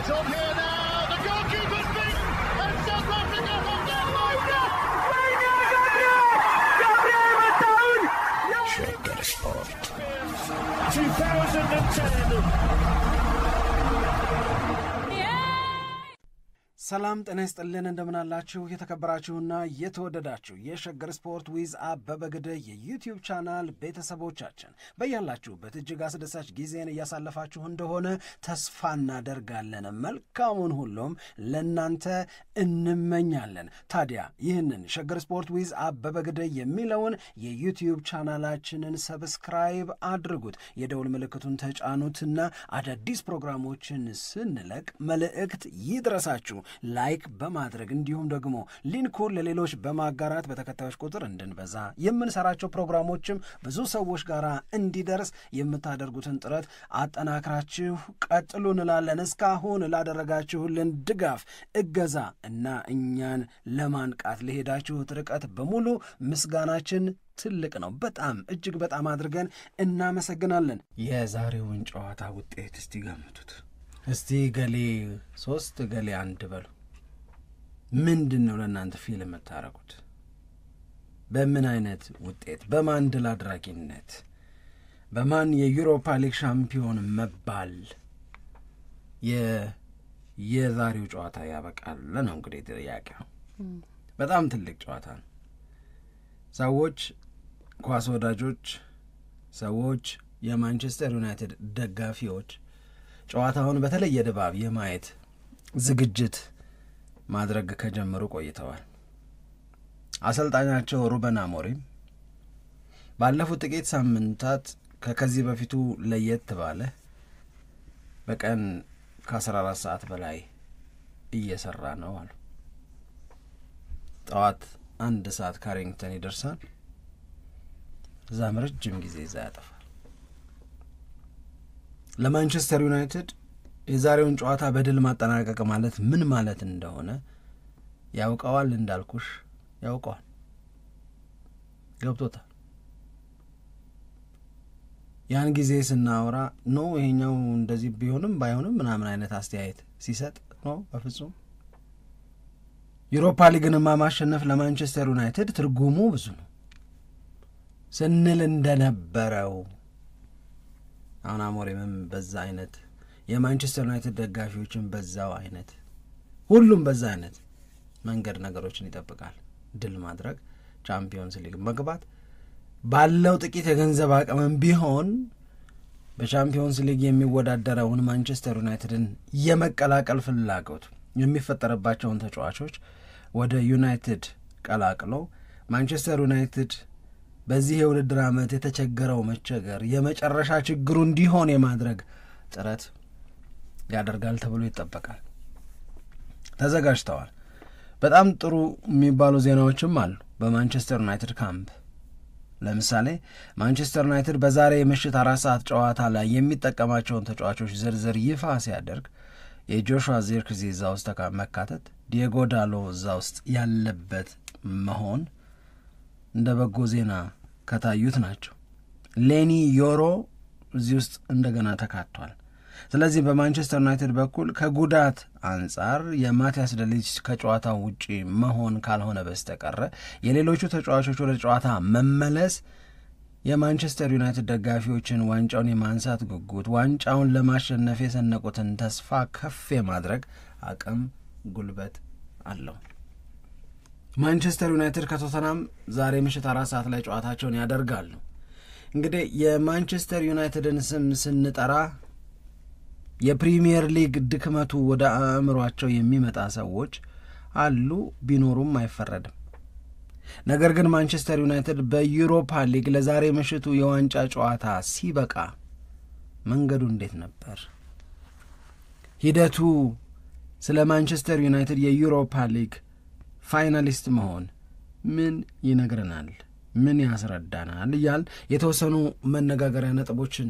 It's on here now. The goalkeeper's beat, and South Africa have done Shagger Sport 2010. ሰላም ጤና ይስጥልን እንደምን አላችሁ የተከበራችሁና የተወደዳችሁ የሸገር ስፖርት ዊዝ አበበ ግደይ የዩቲዩብ ቻናል ቤተሰቦቻችን በያላችሁበት እጅግ አስደሳች ጊዜን እያሳለፋችሁ እንደሆነ ተስፋ እናደርጋለን። መልካሙን ሁሉም ለናንተ እንመኛለን። ታዲያ ይህንን ሸገር ስፖርት ዊዝ አበበ ግደይ የሚለውን የዩቲዩብ ቻናላችንን ሰብስክራይብ አድርጉት፣ የደውል ምልክቱን ተጫኑትና አዳዲስ ፕሮግራሞችን ስንለቅ መልእክት ይድረሳችሁ። ላይክ በማድረግ እንዲሁም ደግሞ ሊንኩን ለሌሎች በማጋራት በተከታዮች ቁጥር እንድንበዛ የምንሰራቸው ፕሮግራሞችም ብዙ ሰዎች ጋር እንዲደርስ የምታደርጉትን ጥረት አጠናክራችሁ ቀጥሉ እንላለን። እስካሁን ላደረጋችሁልን ድጋፍ፣ እገዛ እና እኛን ለማንቃት ለሄዳችሁት ርቀት በሙሉ ምስጋናችን ትልቅ ነው። በጣም እጅግ በጣም አድርገን እናመሰግናለን። የዛሬውን ጨዋታ ውጤት እስቲ ገምቱት። እስቲ ገሌ 3 ገሌ 1 በሉ። ምንድነው ለእናንተ ፊልም የምታረጉት? በምን አይነት ውጤት፣ በማን ድል አድራጊነት፣ በማን የዩሮፓ ሊግ ሻምፒዮን መባል የዛሬው ጨዋታ ያበቃል ነው እንግዲህ ጥያቄው። በጣም ትልቅ ጨዋታ ነው። ሰዎች፣ ኳስ ወዳጆች፣ ሰዎች፣ የማንቸስተር ዩናይትድ ደጋፊዎች ጨዋታውን በተለየ ድባብ የማየት ዝግጅት ማድረግ ከጀመሩ ቆይተዋል። አሰልጣኛቸው ሩበን አሞሪም ባለፉት ጥቂት ሳምንታት ከዚህ በፊቱ ለየት ባለ በቀን ከ14 ሰዓት በላይ እየሰራ ነው አሉ። ጠዋት 1 ሰዓት ካሪንግተን ይደርሳል። እዛም ረጅም ጊዜ እዛ ያጠፋል። ለማንቸስተር ዩናይትድ የዛሬውን ጨዋታ በድል ማጠናቀቅ ማለት ምን ማለት እንደሆነ ያውቀዋል። እንዳልኩሽ ያውቀዋል፣ ገብቶታል። ያን ጊዜ ስናወራ ነው ይሄኛው እንደዚህ ቢሆንም ባይሆንም ምናምን አይነት አስተያየት ሲሰጥ ነው በፍጹም ዩሮፓ ሊግንማ ማሸነፍ ለማንቸስተር ዩናይትድ ትርጉሙ ብዙ ነው ስንል እንደነበረው አሁን አሞሪምም በዛ አይነት የማንቸስተር ዩናይትድ ደጋፊዎችን በዛው አይነት ሁሉም በዛ አይነት መንገድ ነገሮችን ይጠብቃል። ድል ማድረግ፣ ቻምፒዮንስ ሊግ መግባት፣ ባለው ጥቂት የገንዘብ አቅምም ቢሆን በቻምፒዮንስ ሊግ የሚወዳደረውን ማንቸስተር ዩናይትድን የመቀላቀል ፍላጎት የሚፈጠርባቸውን ተጫዋቾች ወደ ዩናይትድ ቀላቅሎ ማንቸስተር ዩናይትድ በዚህ የውድድር ዓመት የተቸገረው መቸገር የመጨረሻ ችግሩ እንዲሆን የማድረግ ጥረት ያደርጋል ተብሎ ይጠበቃል። ተዘጋጅተዋል። በጣም ጥሩ የሚባሉ ዜናዎችም አሉ በማንቸስተር ዩናይትድ ካምፕ። ለምሳሌ ማንቸስተር ዩናይትድ በዛሬ የምሽት 4 ሰዓት ጨዋታ ላይ የሚጠቀማቸውን ተጫዋቾች ዝርዝር ይፋ ሲያደርግ የጆሹዋ ዚርክዚ እዛ ውስጥ መካተት፣ ዲየጎ ዳሎ እዛ ውስጥ ያለበት መሆን እንደ በጎ ዜና ከታዩት ናቸው። ሌኒ ዮሮ እዚህ ውስጥ እንደገና ተካቷል። ስለዚህ በማንቸስተር ዩናይትድ በኩል ከጉዳት አንጻር የማቲያስ ደሊች ከጨዋታው ውጪ መሆን ካልሆነ በስተቀረ የሌሎቹ ተጫዋቾች ወደ ጨዋታ መመለስ የማንቸስተር ዩናይትድ ደጋፊዎችን ዋንጫውን የማንሳት ጉጉት፣ ዋንጫውን ለማሸነፍ የሰነቁትን ተስፋ ከፍ የማድረግ አቅም፣ ጉልበት አለው። ማንቸስተር ዩናይትድ ከቶተናም ዛሬ ምሽት 4 ሰዓት ላይ ጨዋታቸውን ያደርጋሉ። እንግዲህ የማንቸስተር ዩናይትድን ስም ስንጠራ የፕሪሚየር ሊግ ድክመቱ ወደ አእምሯቸው የሚመጣ ሰዎች አሉ፣ ቢኖሩም አይፈረድም። ነገር ግን ማንቸስተር ዩናይትድ በዩሮፓ ሊግ ለዛሬ ምሽቱ የዋንጫ ጨዋታ ሲበቃ መንገዱ እንዴት ነበር? ሂደቱ ስለ ማንቸስተር ዩናይትድ የዩሮፓ ሊግ ፋይናሊስት መሆን ምን ይነግረናል? ምን ያስረዳናል? እያል የተወሰኑ መነጋገሪያ ነጥቦችን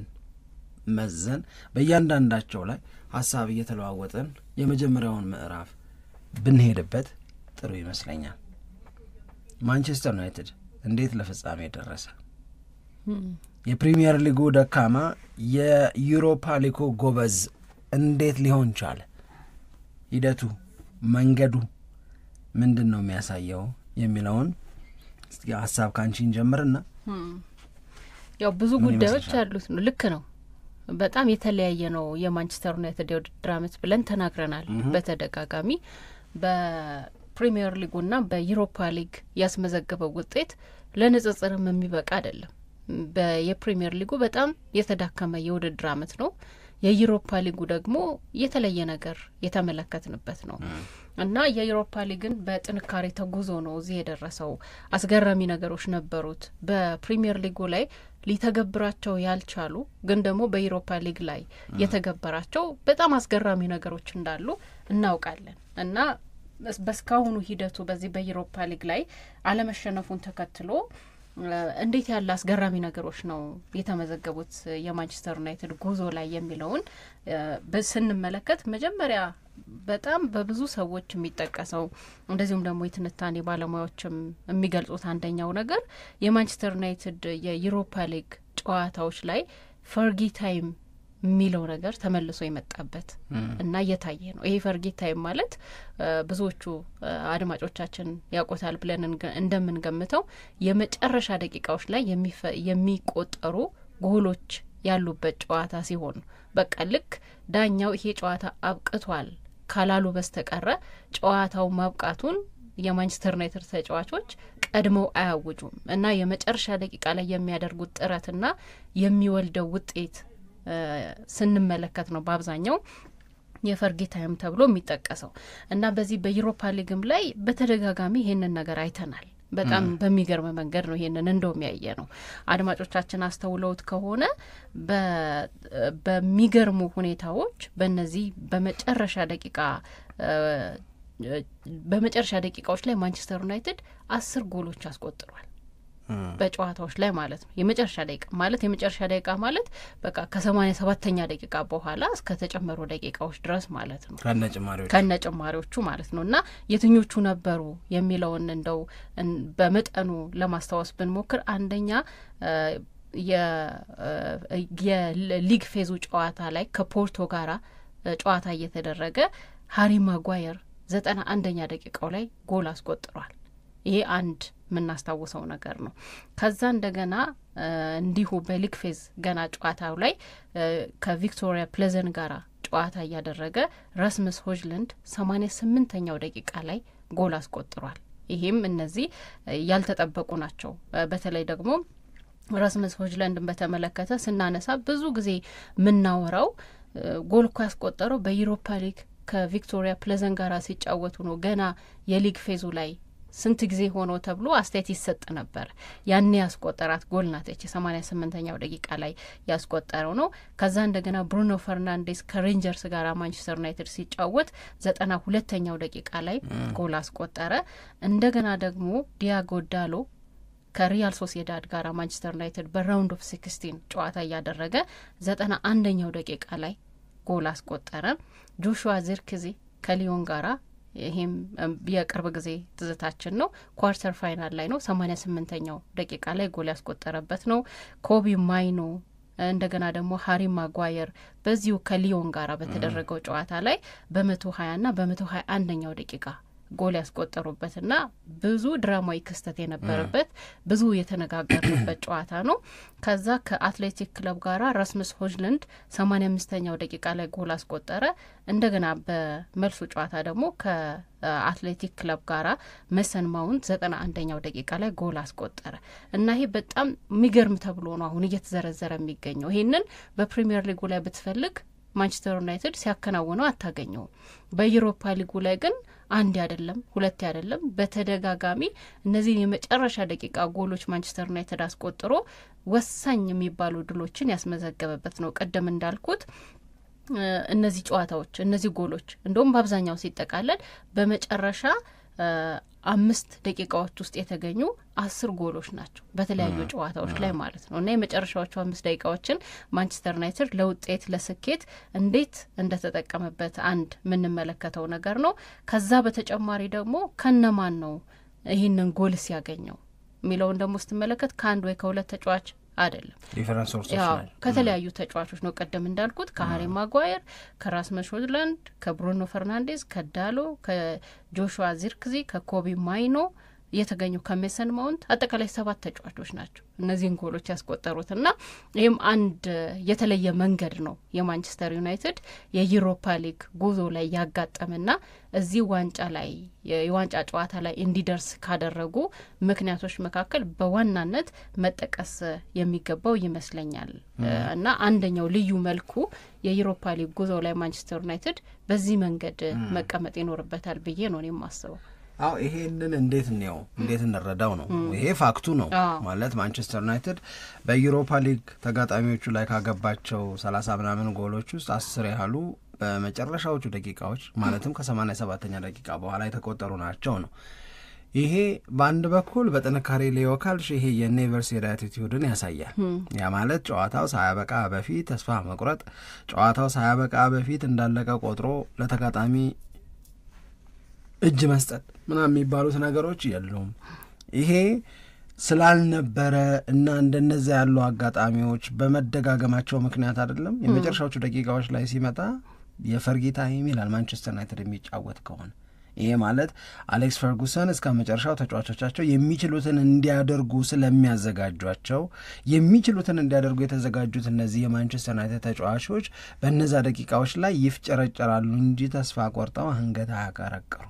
መዘን በእያንዳንዳቸው ላይ ሀሳብ እየተለዋወጠን የመጀመሪያውን ምዕራፍ ብንሄድበት ጥሩ ይመስለኛል። ማንቸስተር ዩናይትድ እንዴት ለፍጻሜ ደረሰ? የፕሪሚየር ሊጉ ደካማ የዩሮፓ ሊጉ ጎበዝ እንዴት ሊሆን ቻለ? ሂደቱ መንገዱ ምንድነው የሚያሳየው የሚለውን እስቲ ሐሳብ ካንቺን ጀምርና ያው ብዙ ጉዳዮች አሉት ነው ልክ ነው በጣም የተለያየ ነው የማንቸስተር ዩናይትድ የውድድር ዓመት ብለን ተናግረናል በተደጋጋሚ በፕሪሚየር ሊጉና በዩሮፓ ሊግ ያስመዘገበው ውጤት ለንጽጽርም የሚበቃ አይደለም በየፕሪሚየር ሊጉ በጣም የተዳከመ የውድድር ዓመት ነው የዩሮፓ ሊጉ ደግሞ የተለየ ነገር የተመለከትንበት ነው እና የዩሮፓ ሊግን በጥንካሬ ተጉዞ ነው እዚህ የደረሰው አስገራሚ ነገሮች ነበሩት በፕሪሚየር ሊጉ ላይ ሊተገብራቸው ያልቻሉ ግን ደግሞ በዩሮፓ ሊግ ላይ የተገበራቸው በጣም አስገራሚ ነገሮች እንዳሉ እናውቃለን እና በስካሁኑ ሂደቱ በዚህ በዩሮፓ ሊግ ላይ አለመሸነፉን ተከትሎ እንዴት ያለ አስገራሚ ነገሮች ነው የተመዘገቡት የማንቸስተር ዩናይትድ ጉዞ ላይ የሚለውን በስንመለከት መጀመሪያ በጣም በብዙ ሰዎች የሚጠቀሰው እንደዚሁም ደግሞ የትንታኔ ባለሙያዎችም የሚገልጹት አንደኛው ነገር የማንቸስተር ዩናይትድ የዩሮፓ ሊግ ጨዋታዎች ላይ ፈርጊ ታይም የሚለው ነገር ተመልሶ የመጣበት እና እየታየ ነው ይሄ ፈርጊ ታይም ማለት ብዙዎቹ አድማጮቻችን ያውቁታል ብለን እንደምንገምተው የመጨረሻ ደቂቃዎች ላይ የሚቆጠሩ ጎሎች ያሉበት ጨዋታ ሲሆን በቃ ልክ ዳኛው ይሄ ጨዋታ አብቅቷል ካላሉ በስተቀረ ጨዋታው ማብቃቱን የማንቸስተር ዩናይትድ ተጫዋቾች ቀድመው አያውጁም እና የመጨረሻ ደቂቃ ላይ የሚያደርጉት ጥረትና የሚወልደው ውጤት ስንመለከት ነው በአብዛኛው የፈርጊ ታይም ተብሎ የሚጠቀሰው እና በዚህ በዩሮፓ ሊግም ላይ በተደጋጋሚ ይሄንን ነገር አይተናል በጣም በሚገርም መንገድ ነው ይሄንን እንደውም ያየ ነው አድማጮቻችን አስተውለውት ከሆነ በሚገርሙ ሁኔታዎች በእነዚህ በመጨረሻ ደቂቃዎች ላይ ማንቸስተር ዩናይትድ 10 ጎሎች አስቆጥሯል በጨዋታዎች ላይ ማለት ነው የመጨረሻ ደቂቃ ማለት በቃ ከ87ኛ ደቂቃ በኋላ እስከ ተጨመሩ ደቂቃዎች ድረስ ማለት ነው ከነጭማሪዎቹ ማለት ነውና የትኞቹ ነበሩ የሚለውን እንደው በመጠኑ ለማስታወስ ብንሞክር አንደኛ የሊግ ፌዙ ጨዋታ ላይ ከፖርቶ ጋራ ጨዋታ እየተደረገ ሃሪ ማጓየር 91ኛ ደቂቃው ላይ ጎል አስቆጥሯል ይሄ አንድ ምናስታውሰው ነገር ነው ከዛ እንደገና እንዲሁ በሊግ ፌዝ ገና ጨዋታው ላይ ከቪክቶሪያ ፕሌዘን ጋራ ጨዋታ ያደረገ ራስመስ ሆጅለንድ 88ኛው ደቂቃ ላይ ጎል አስቆጥሯል ይሄም እነዚህ ያልተጠበቁ ናቸው በተለይ ደግሞ ራስመስ ሆጅለንድን በተመለከተ ስናነሳ ብዙ ጊዜ ምናወራው ጎል እኮ ያስቆጠረው በዩሮፓ ሊግ ከቪክቶሪያ ፕሌዘን ጋራ ሲጫወቱ ነው ገና የሊግ ፌዙ ላይ ስንት ጊዜ ሆኖ ተብሎ አስተያየት ይሰጥ ነበር ያኔ ያስቆጠራት ጎል ናት እቺ 88ኛው ደቂቃ ላይ ያስቆጠረው ነው ከዛ እንደገና ብሩኖ ፈርናንዴስ ከሬንጀርስ ጋር ማንቸስተር ዩናይትድ ሲጫወት 92ኛው ደቂቃ ላይ ጎል አስቆጠረ እንደገና ደግሞ ዲያጎ ዳሎ ከሪያል ሶሲዳድ ጋር ማንቸስተር ዩናይትድ በራውንድ ኦፍ 16 ጨዋታ ያደረገ 91ኛው ደቂቃ ላይ ጎል አስቆጠረ ጆሹዋ ዚርክዚ ከሊዮን ጋራ ይሄም የቅርብ ጊዜ ትዝታችን ነው ኳርተር ፋይናል ላይ ነው 88ኛው ደቂቃ ላይ ጎል ያስቆጠረበት ነው ኮቢ ማይኖ እንደገና ደግሞ ሃሪ ማጓየር በዚሁ ከሊዮን ጋራ በተደረገው ጨዋታ ላይ በ120 እና በ121ኛው ደቂቃ ጎል ያስቆጠሩበትና ብዙ ድራማዊ ክስተት የነበረበት ብዙ የተነጋገርንበት ጨዋታ ነው ከዛ ከአትሌቲክ ክለብ ጋራ ራስመስ ሆጅለንድ 85ኛው ደቂቃ ላይ ጎል አስቆጠረ እንደገና በመልሱ ጨዋታ ደግሞ ከአትሌቲክ ክለብ ጋራ መሰን ማውንት 91ኛው ደቂቃ ላይ ጎል አስቆጠረ እና ይሄ በጣም የሚገርም ተብሎ ነው አሁን እየተዘረዘረ የሚገኘው ይሄንን በፕሪሚየር ሊጉ ላይ ብትፈልግ ማንቸስተር ዩናይትድ ሲያከናውነው አታገኘው በዩሮፓ ሊጉ ላይ ግን አንድ አይደለም ሁለት አይደለም በተደጋጋሚ እነዚህ የመጨረሻ ደቂቃ ጎሎች ማንቸስተር ዩናይትድ አስቆጥሮ ወሳኝ የሚባሉ ድሎችን ያስመዘገበበት ነው ቀደም እንዳልኩት እነዚህ ጨዋታዎች እነዚህ ጎሎች እንደውም በአብዛኛው ሲጠቃለል በመጨረሻ 5 ደቂቃዎች ውስጥ የተገኙ 10 ጎሎች ናቸው በተለያዩ ጨዋታዎች ላይ ማለት ነው እና የመጨረሻዎቹ 5 ደቂቃዎችን ማንቸስተር ዩናይትድ ለውጤት ለስኬት እንዴት እንደተጠቀመበት አንድ ምንመለከተው ነገር ነው ከዛ በተጨማሪ ደግሞ ከነማን ነው ይህንን ጎል ሲያገኘው ሚለውን ደግሞ ስትመለከት ከአንድ ወይ ከሁለት ተጫዋች አይደለም። ዲፈረንስ ሶርሶች ያው ከተለያዩ ተጫዋቾች ነው። ቀደም እንዳልኩት ከሃሪ ማጓየር፣ ከራስመስ ሆይሉንድ፣ ከብሩኖ ፈርናንዴዝ፣ ከዳሎ፣ ከጆሹዋ ዚርክዚ፣ ከኮቢ ማይኖ የተገኙ ከሜሰን ማውንት አጠቃላይ 7 ተጫዋቾች ናቸው እነዚህን ጎሎች ያስቆጠሩትና ይህም አንድ የተለየ መንገድ ነው የማንቸስተር ዩናይትድ የዩሮፓ ሊግ ጉዞ ላይ ያጋጠመና እዚህ ዋንጫ ላይ የዋንጫ ጨዋታ ላይ እንዲደርስ ካደረጉ ምክንያቶች መካከል በዋናነት መጠቀስ የሚገባው ይመስለኛል። እና አንደኛው ልዩ መልኩ የዩሮፓ ሊግ ጉዞ ላይ ማንቸስተር ዩናይትድ በዚህ መንገድ መቀመጥ ይኖርበታል ብዬ ነው የማስበው። ይሄንን እንዴት እንረዳው ነው። ይሄ ፋክቱ ነው ማለት ማንቸስተር ዩናይትድ በዩሮፓ ሊግ ተጋጣሚዎቹ ላይ ካገባቸው 30 ምናምን ጎሎች ውስጥ 10 ያህሉ በመጨረሻዎቹ ደቂቃዎች ማለትም ከ87ኛ ደቂቃ በኋላ የተቆጠሩ ናቸው ነው። ይሄ በአንድ በኩል በጥንካሬ ሊዮካልሽ ይሄ የኔቨር ሴድ አቲቲዩድን ያሳያል። ያ ማለት ጨዋታው ሳያበቃ በፊት ተስፋ መቁረጥ፣ ጨዋታው ሳያበቃ በፊት እንዳለቀ ቆጥሮ ለተጋጣሚ እጅ መስጠት ምናምን የሚባሉት ነገሮች የሉም። ይሄ ስላልነበረ እና እንደነዛ ያሉ አጋጣሚዎች በመደጋገማቸው ምክንያት አይደለም። የመጨረሻዎቹ ደቂቃዎች ላይ ሲመጣ የፈርጊ ታይም ይላል ማንቸስተር ዩናይትድ የሚጫወት ከሆነ ይሄ ማለት አሌክስ ፈርጉሰን እስከ መጨረሻው ተጫዋቾቻቸው የሚችሉትን እንዲያደርጉ ስለሚያዘጋጇቸው የሚችሉትን እንዲያደርጉ የተዘጋጁት እነዚህ የማንቸስተር ዩናይትድ ተጫዋቾች በእነዛ ደቂቃዎች ላይ ይፍጨረጨራሉ እንጂ ተስፋ ቆርጠው አንገት አያቀረቅሩ።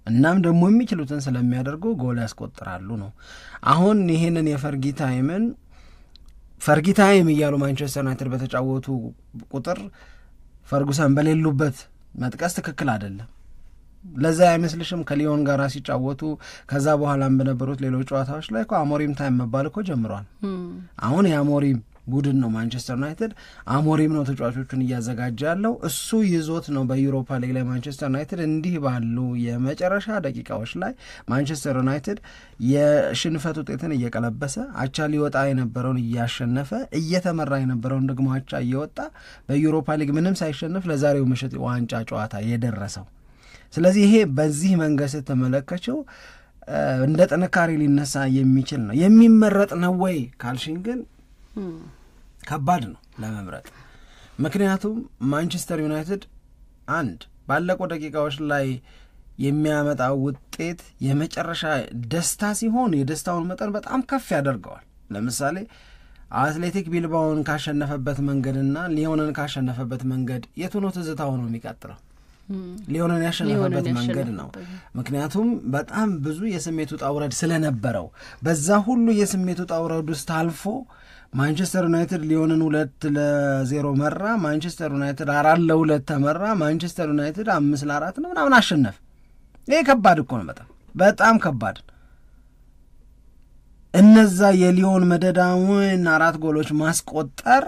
እናም ደግሞ የሚችሉትን ስለሚያደርጉ ጎል ያስቆጥራሉ ነው። አሁን ይሄንን የፈርጊ ታይም እያሉ ማንቸስተር ዩናይትድ በተጫወቱ ቁጥር ፈርጉሰን በሌሉበት መጥቀስ ትክክል አይደለም። ለዛ አይመስልሽም? ከሊዮን ጋር ሲጫወቱ ከዛ በኋላም በነበሩት ሌሎች ጨዋታዎች ላይ አሞሪም ታይም መባል እኮ ጀምሯል። አሁን የአሞሪም ቡድን ነው ማንቸስተር ዩናይትድ። አሞሪም ነው ተጫዋቾቹን እያዘጋጀ ያለው። እሱ ይዞት ነው በዩሮፓ ሊግ ላይ ማንቸስተር ዩናይትድ እንዲህ ባሉ የመጨረሻ ደቂቃዎች ላይ ማንቸስተር ዩናይትድ የሽንፈት ውጤትን እየቀለበሰ አቻ ሊወጣ የነበረውን እያሸነፈ እየተመራ የነበረውን ደግሞ አቻ እየወጣ በዩሮፓ ሊግ ምንም ሳይሸነፍ ለዛሬው ምሽት ዋንጫ ጨዋታ የደረሰው። ስለዚህ ይሄ በዚህ መንገድ ስትመለከቸው እንደ ጥንካሬ ሊነሳ የሚችል ነው። የሚመረጥ ነው ወይ ካልሽኝ ግን ከባድ ነው ለመምረጥ። ምክንያቱም ማንቸስተር ዩናይትድ አንድ ባለቁ ደቂቃዎች ላይ የሚያመጣው ውጤት የመጨረሻ ደስታ ሲሆን የደስታውን መጠን በጣም ከፍ ያደርገዋል። ለምሳሌ አትሌቲክ ቢልባውን ካሸነፈበት መንገድና ሊዮንን ካሸነፈበት መንገድ የቱ ነው ትዝታው ነው የሚቀጥለው? ሊዮንን ያሸነፈበት መንገድ ነው። ምክንያቱም በጣም ብዙ የስሜቱ ጣውረድ ስለነበረው በዛ ሁሉ የስሜቱ ጣውረድ ውስጥ አልፎ ማንቸስተር ዩናይትድ ሊዮንን 2-0 መራ፣ ማንቸስተር ዩናይትድ 4-2 ተመራ፣ ማንቸስተር ዩናይትድ 5-4 ነው ምናምን አሸነፍ። ይሄ ከባድ እኮ ነው፣ በጣም ከባድ። እነዛ የሊዮን መደዳውን 4 ጎሎች ማስቆጠር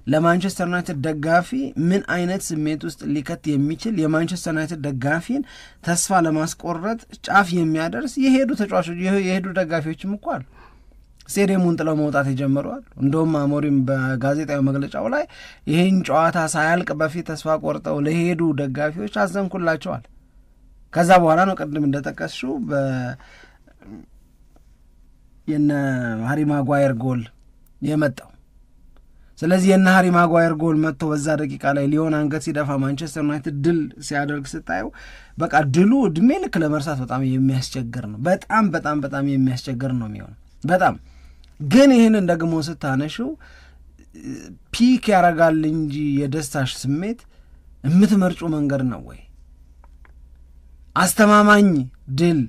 ለማንቸስተር ዩናይትድ ደጋፊ ምን አይነት ስሜት ውስጥ ሊከት የሚችል የማንቸስተር ዩናይትድ ደጋፊን ተስፋ ለማስቆረጥ ጫፍ የሚያደርስ የሄዱ ተጫዋቾች የሄዱ ደጋፊዎችም እኮ አሉ። ስቴዲየሙን ጥለው መውጣት የጀመረዋል። እንደውም አሞሪም በጋዜጣዊ መግለጫው ላይ ይሄን ጨዋታ ሳያልቅ በፊት ተስፋ ቆርጠው ለሄዱ ደጋፊዎች አዘንኩላቸዋል። ከዛ በኋላ ነው ቅድም እንደጠቀስሽው የነ ሃሪ ማጓየር ጎል የመጣው። ስለዚህ የነ ሃሪ ማጓየር ጎል መጥቶ በዛ ደቂቃ ላይ ሊዮን አንገት ሲደፋ ማንቸስተር ዩናይትድ ድል ሲያደርግ ስታየው በቃ ድሉ እድሜ ልክ ለመርሳት በጣም የሚያስቸግር ነው። በጣም የሚያስቸግር ነው የሚሆነው በጣም። ግን ይህንን ደግሞ ስታነሽው ፒክ ያረጋል እንጂ የደስታሽ ስሜት የምትመርጩ መንገድ ነው ወይ? አስተማማኝ ድል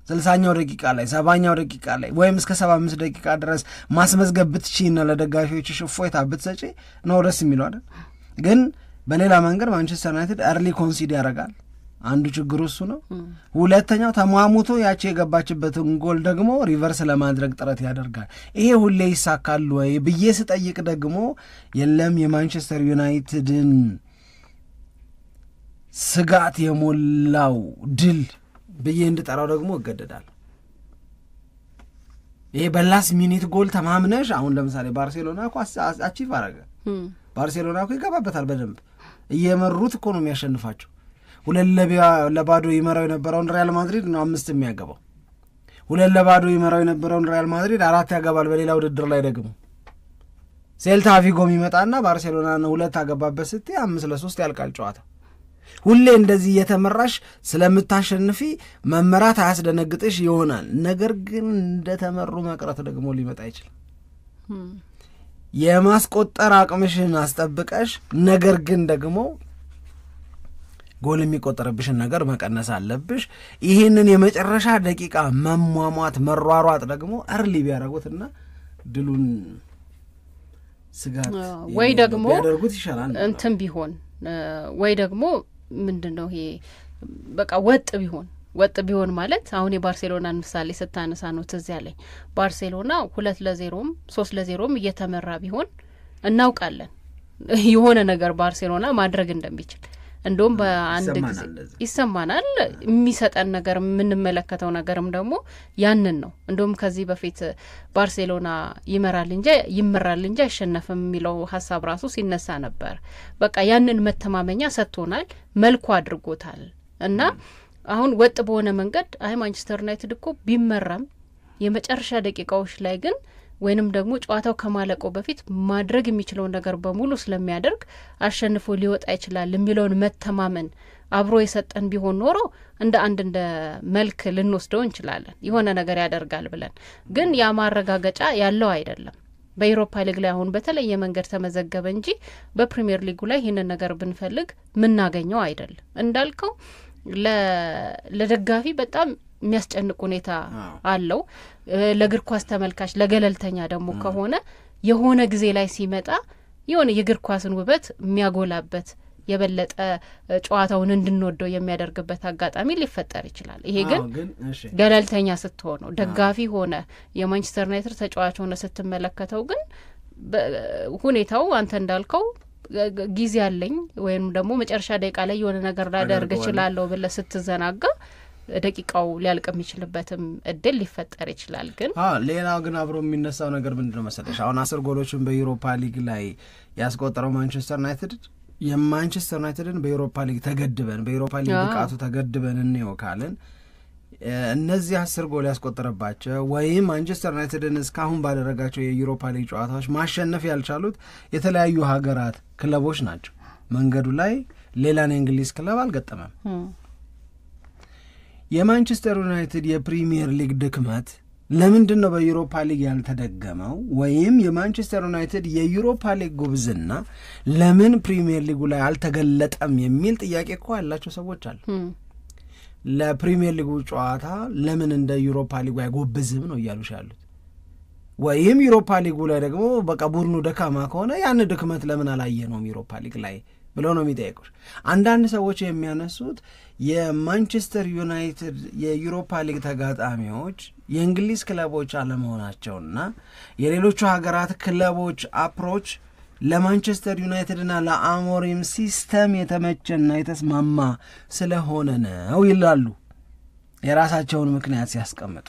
60ኛው ደቂቃ ላይ 70ኛው ደቂቃ ላይ ወይም እስከ 75 ደቂቃ ድረስ ማስመዝገብ ብትችይና ለደጋፊዎች እፎይታ ብትሰጪ ነው ደስ የሚለው አይደል? ግን በሌላ መንገድ ማንቸስተር ዩናይትድ አርሊ ኮንሲድ ያደርጋል። አንዱ ችግሩ እሱ ነው። ሁለተኛው ተሟሙቶ ያቺ የገባችበትን ጎል ደግሞ ሪቨርስ ለማድረግ ጥረት ያደርጋል። ይሄ ሁሌ ይሳካል ወይ ብዬ ስጠይቅ ደግሞ የለም የማንቸስተር ዩናይትድን ስጋት የሞላው ድል ብዬ እንድጠራው ደግሞ እገደዳለሁ። ይሄ በላስ ሚኒት ጎል ተማምነሽ አሁን ለምሳሌ ባርሴሎና እኮ አቺቭ አረገ። ባርሴሎና እኮ ይገባበታል በደንብ እየመሩት እኮ ነው የሚያሸንፋቸው። 2-0 ይመራው የነበረውን ሪያል ማድሪድ ነው 5 የሚያገባው። 2-0 ይመራው የነበረውን ሪያል ማድሪድ 4 ያገባል በሌላ ውድድር ላይ ደግሞ ሴልታ ቪጎ የሚመጣና ባርሴሎና ነው 2 አገባበት ስትይ 5-3 ያልቃል ጨዋታ። ሁሌ እንደዚህ የተመራሽ ስለምታሸንፊ መመራት አያስደነግጥሽ ይሆናል። ነገር ግን እንደተመሩ መቅረት ደግሞ ሊመጣ ይችላል። የማስቆጠር አቅምሽን አስጠብቀሽ ነገር ግን ደግሞ ጎል የሚቆጠርብሽን ነገር መቀነስ አለብሽ። ይህንን የመጨረሻ ደቂቃ መሟሟት መሯሯጥ ደግሞ አርሊ ቢያደርጉትና ድሉን ስጋት ወይ ደግሞ ያደርጉት ይሻላል እንትን ቢሆን ወይ ደግሞ ምንድነው ይሄ በቃ ወጥ ቢሆን ማለት አሁን የባርሴሎናን ምሳሌ ስታነሳ ነው ትዝ ያለኝ። ባርሴሎና 2-0ም 3-0ም እየተመራ ቢሆን እናውቃለን የሆነ ነገር ባርሴሎና ማድረግ እንደሚችል። እንደውም በአንድ ጊዜ ይሰማናል የሚሰጠን ነገር የምንመለከተው ነገርም ደግሞ ያንን ነው። እንደውም ከዚህ በፊት ባርሴሎና ይመራል እንጂ አይሸነፍም የሚለው ሀሳብ ራሱ ሲነሳ ነበር። በቃ ያንን መተማመኛ ሰጥቶናል፣ መልኩ አድርጎታል። እና አሁን ወጥ በሆነ መንገድ ማንቸስተር ዩናይትድ እኮ ቢመራም የመጨረሻ ደቂቃዎች ላይ ግን ወይንም ደግሞ ጨዋታው ከማለቆ በፊት ማድረግ የሚችለውን ነገር በሙሉ ስለሚያደርግ አሸንፎ ሊወጣ ይችላል የሚለውን መተማመን አብሮ የሰጠን ቢሆን ኖሮ እንደ መልክ ልንወስደው እንችላለን የሆነ ነገር ያደርጋል ብለን። ግን ያ ማረጋገጫ ያለው አይደለም። በዩሮፓ ሊግ ላይ አሁን በተለየ መንገድ ተመዘገበ እንጂ በፕሪሚየር ሊጉ ላይ ይህንን ነገር ብንፈልግ ምናገኘው አይደለም። እንዳልከው ለደጋፊ በጣም የሚያስጨንቅ ሁኔታ አለው። ለእግር ኳስ ተመልካች ለገለልተኛ ደግሞ ከሆነ የሆነ ጊዜ ላይ ሲመጣ የሆነ የእግር ኳስን ውበት የሚያጎላበት የበለጠ ጨዋታውን እንድንወደው የሚያደርግበት አጋጣሚ ሊፈጠር ይችላል። ይሄ ግን ገለልተኛ ስትሆን ነው። ደጋፊ ሆነ የማንቸስተር ዩናይትድ ተጫዋች ሆነ ስትመለከተው ግን ሁኔታው አንተ እንዳልከው ጊዜ ያለኝ ወይም ደግሞ መጨረሻ ደቂቃ ላይ የሆነ ነገር ላደርግ እችላለሁ ብለህ ስትዘናጋ ደቂቃው ሊያልቅ የሚችልበትም እድል ሊፈጠር ይችላል። ግን ሌላው ግን አብሮ የሚነሳው ነገር ምንድነው መሰለሽ? አሁን 10 ጎሎችን በዩሮፓ ሊግ ላይ ያስቆጠረው ማንቸስተር ዩናይትድ የማንቸስተር ዩናይትድን በዩሮፓ ሊግ ተገድበን በዩሮፓ ሊግ ብቃቱ ተገድበን እንየው ካልን እነዚህ 10 ጎል ያስቆጠረባቸው ወይም ማንቸስተር ዩናይትድን እስካሁን ባደረጋቸው የዩሮፓ ሊግ ጨዋታዎች ማሸነፍ ያልቻሉት የተለያዩ ሀገራት ክለቦች ናቸው። መንገዱ ላይ ሌላን የእንግሊዝ ክለብ አልገጠመም። የማንቸስተር ዩናይትድ የፕሪሚየር ሊግ ድክመት ለምንድን ነው በዩሮፓ ሊግ ያልተደገመው? ወይም የማንቸስተር ዩናይትድ የዩሮፓ ሊግ ጉብዝና ለምን ፕሪሚየር ሊጉ ላይ አልተገለጠም የሚል ጥያቄ እኮ ያላቸው ሰዎች አሉ። ለፕሪሚየር ሊጉ ጨዋታ ለምን እንደ ዩሮፓ ሊጉ አይጎብዝም ነው እያሉሽ ያሉት። ወይም ዩሮፓ ሊጉ ላይ ደግሞ በቃ ቡድኑ ደካማ ከሆነ ያን ድክመት ለምን አላየነውም ዩሮፓ ሊግ ላይ ብለው ነው የሚጠይቁት። አንዳንድ ሰዎች የሚያነሱት የማንቸስተር ዩናይትድ የዩሮፓ ሊግ ተጋጣሚዎች የእንግሊዝ ክለቦች አለመሆናቸውና የሌሎቹ ሀገራት ክለቦች አፕሮች ለማንቸስተር ዩናይትድና ለአሞሪም ሲስተም የተመቸና የተስማማ ስለሆነ ነው ይላሉ የራሳቸውን ምክንያት ሲያስቀምጡ።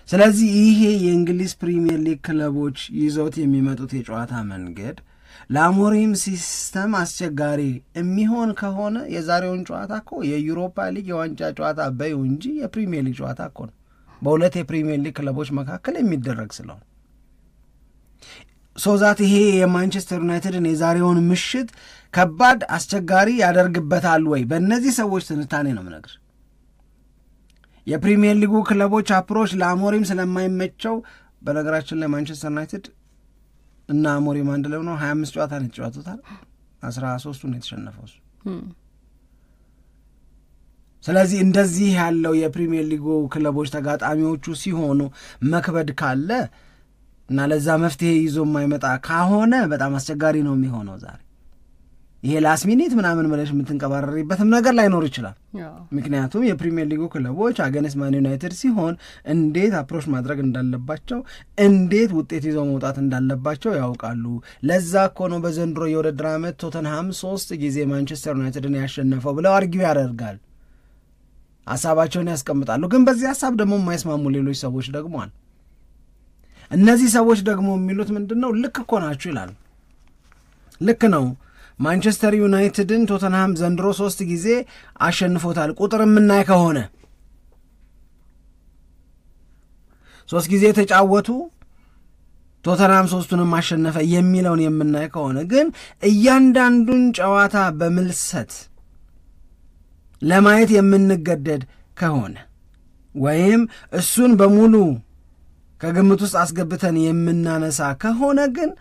ስለዚህ ይሄ የእንግሊዝ ፕሪሚየር ሊግ ክለቦች ይዘውት የሚመጡት የጨዋታ መንገድ ለአሞሪም ሲስተም አስቸጋሪ የሚሆን ከሆነ የዛሬውን ጨዋታ እኮ የዩሮፓ ሊግ የዋንጫ ጨዋታ በይው እንጂ የፕሪሚየር ሊግ ጨዋታ እኮ ነው። በሁለት የፕሪሚየር ሊግ ክለቦች መካከል የሚደረግ ስለሆነ ሶዛት ይሄ የማንቸስተር ዩናይትድን የዛሬውን ምሽት ከባድ አስቸጋሪ ያደርግበታል ወይ? በእነዚህ ሰዎች ትንታኔ ነው የምነግር። የፕሪሚየር ሊጉ ክለቦች አፕሮች ለአሞሪም ስለማይመቸው በነገራችን ላይ ማንቸስተር ዩናይትድ እና አሞሪም አንድ ላይ ነው 25 ጨዋታ ነው የተጫወቱታል፣ 13ቱን የተሸነፈው እሱ። ስለዚህ እንደዚህ ያለው የፕሪሚየር ሊጉ ክለቦች ተጋጣሚዎቹ ሲሆኑ መክበድ ካለ እና ለዛ መፍትሄ ይዞ የማይመጣ ከሆነ በጣም አስቸጋሪ ነው የሚሆነው ዛሬ። ይሄ ላስት ሚኒት ምናምን ብለሽ የምትንቀባረሪበትም ነገር ላይኖር ይችላል። ምክንያቱም የፕሪሚየር ሊጉ ክለቦች አገንስት ማን ዩናይትድ ሲሆን እንዴት አፕሮች ማድረግ እንዳለባቸው እንዴት ውጤት ይዘው መውጣት እንዳለባቸው ያውቃሉ። ለዛ እኮ ነው በዘንድሮ የውድድር ዓመት ቶተንሃም 3 ጊዜ ማንቸስተር ዩናይትድን ያሸነፈው ብለው አርጊው ያደርጋል፣ ሀሳባቸውን ያስቀምጣሉ። ግን በዚህ ሀሳብ ደግሞ የማይስማሙ ሌሎች ሰዎች ደግሞ አሉ። እነዚህ ሰዎች ደግሞ የሚሉት ምንድነው? ልክ እኮ ናችሁ ይላሉ። ልክ ነው፣ ማንቸስተር ዩናይትድን ቶተንሃም ዘንድሮ 3 ጊዜ አሸንፎታል። ቁጥር የምናይ ከሆነ 3 ጊዜ ተጫወቱ፣ ቶተናም 3ቱንም ማሸነፈ የሚለውን የምናይ ከሆነ ግን እያንዳንዱን ጨዋታ በምልሰት ለማየት የምንገደድ ከሆነ ወይም እሱን በሙሉ ከግምት ውስጥ አስገብተን የምናነሳ ከሆነ ግን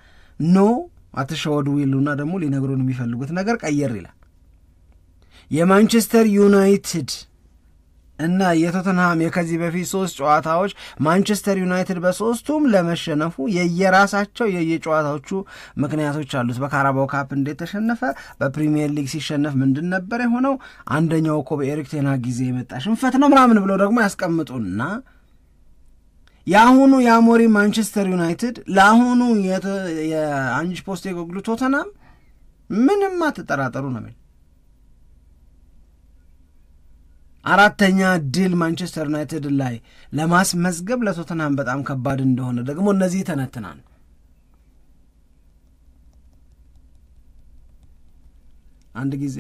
አትሸወዱ ይሉና ደግሞ ሊነግሩን የሚፈልጉት ነገር ቀየር ይላል። የማንቸስተር ዩናይትድ እና የቶተንሃም የከዚህ በፊት 3 ጨዋታዎች ማንቸስተር ዩናይትድ በ3ቱም ለመሸነፉ የየራሳቸው የየጨዋታዎቹ ምክንያቶች አሉት። በካራባው ካፕ እንዴት ተሸነፈ፣ በፕሪሚየር ሊግ ሲሸነፍ ምንድን ነበር የሆነው፣ አንደኛው እኮ በኤሪክ ቴን ሃግ ጊዜ የመጣ ሽንፈት ነው ምናምን ብለው ደግሞ ያስቀምጡና የአሁኑ የአሞሪ ማንቸስተር ዩናይትድ ለአሁኑ የአንጅ ፖስቴኮግሉ ቶተንሃም ምንም አትጠራጠሩ ነው የሚል 4ኛ ድል ማንቸስተር ዩናይትድ ላይ ለማስመዝገብ ለቶተንሃም በጣም ከባድ እንደሆነ ደግሞ እነዚህ ተነትናል። አንድ ጊዜ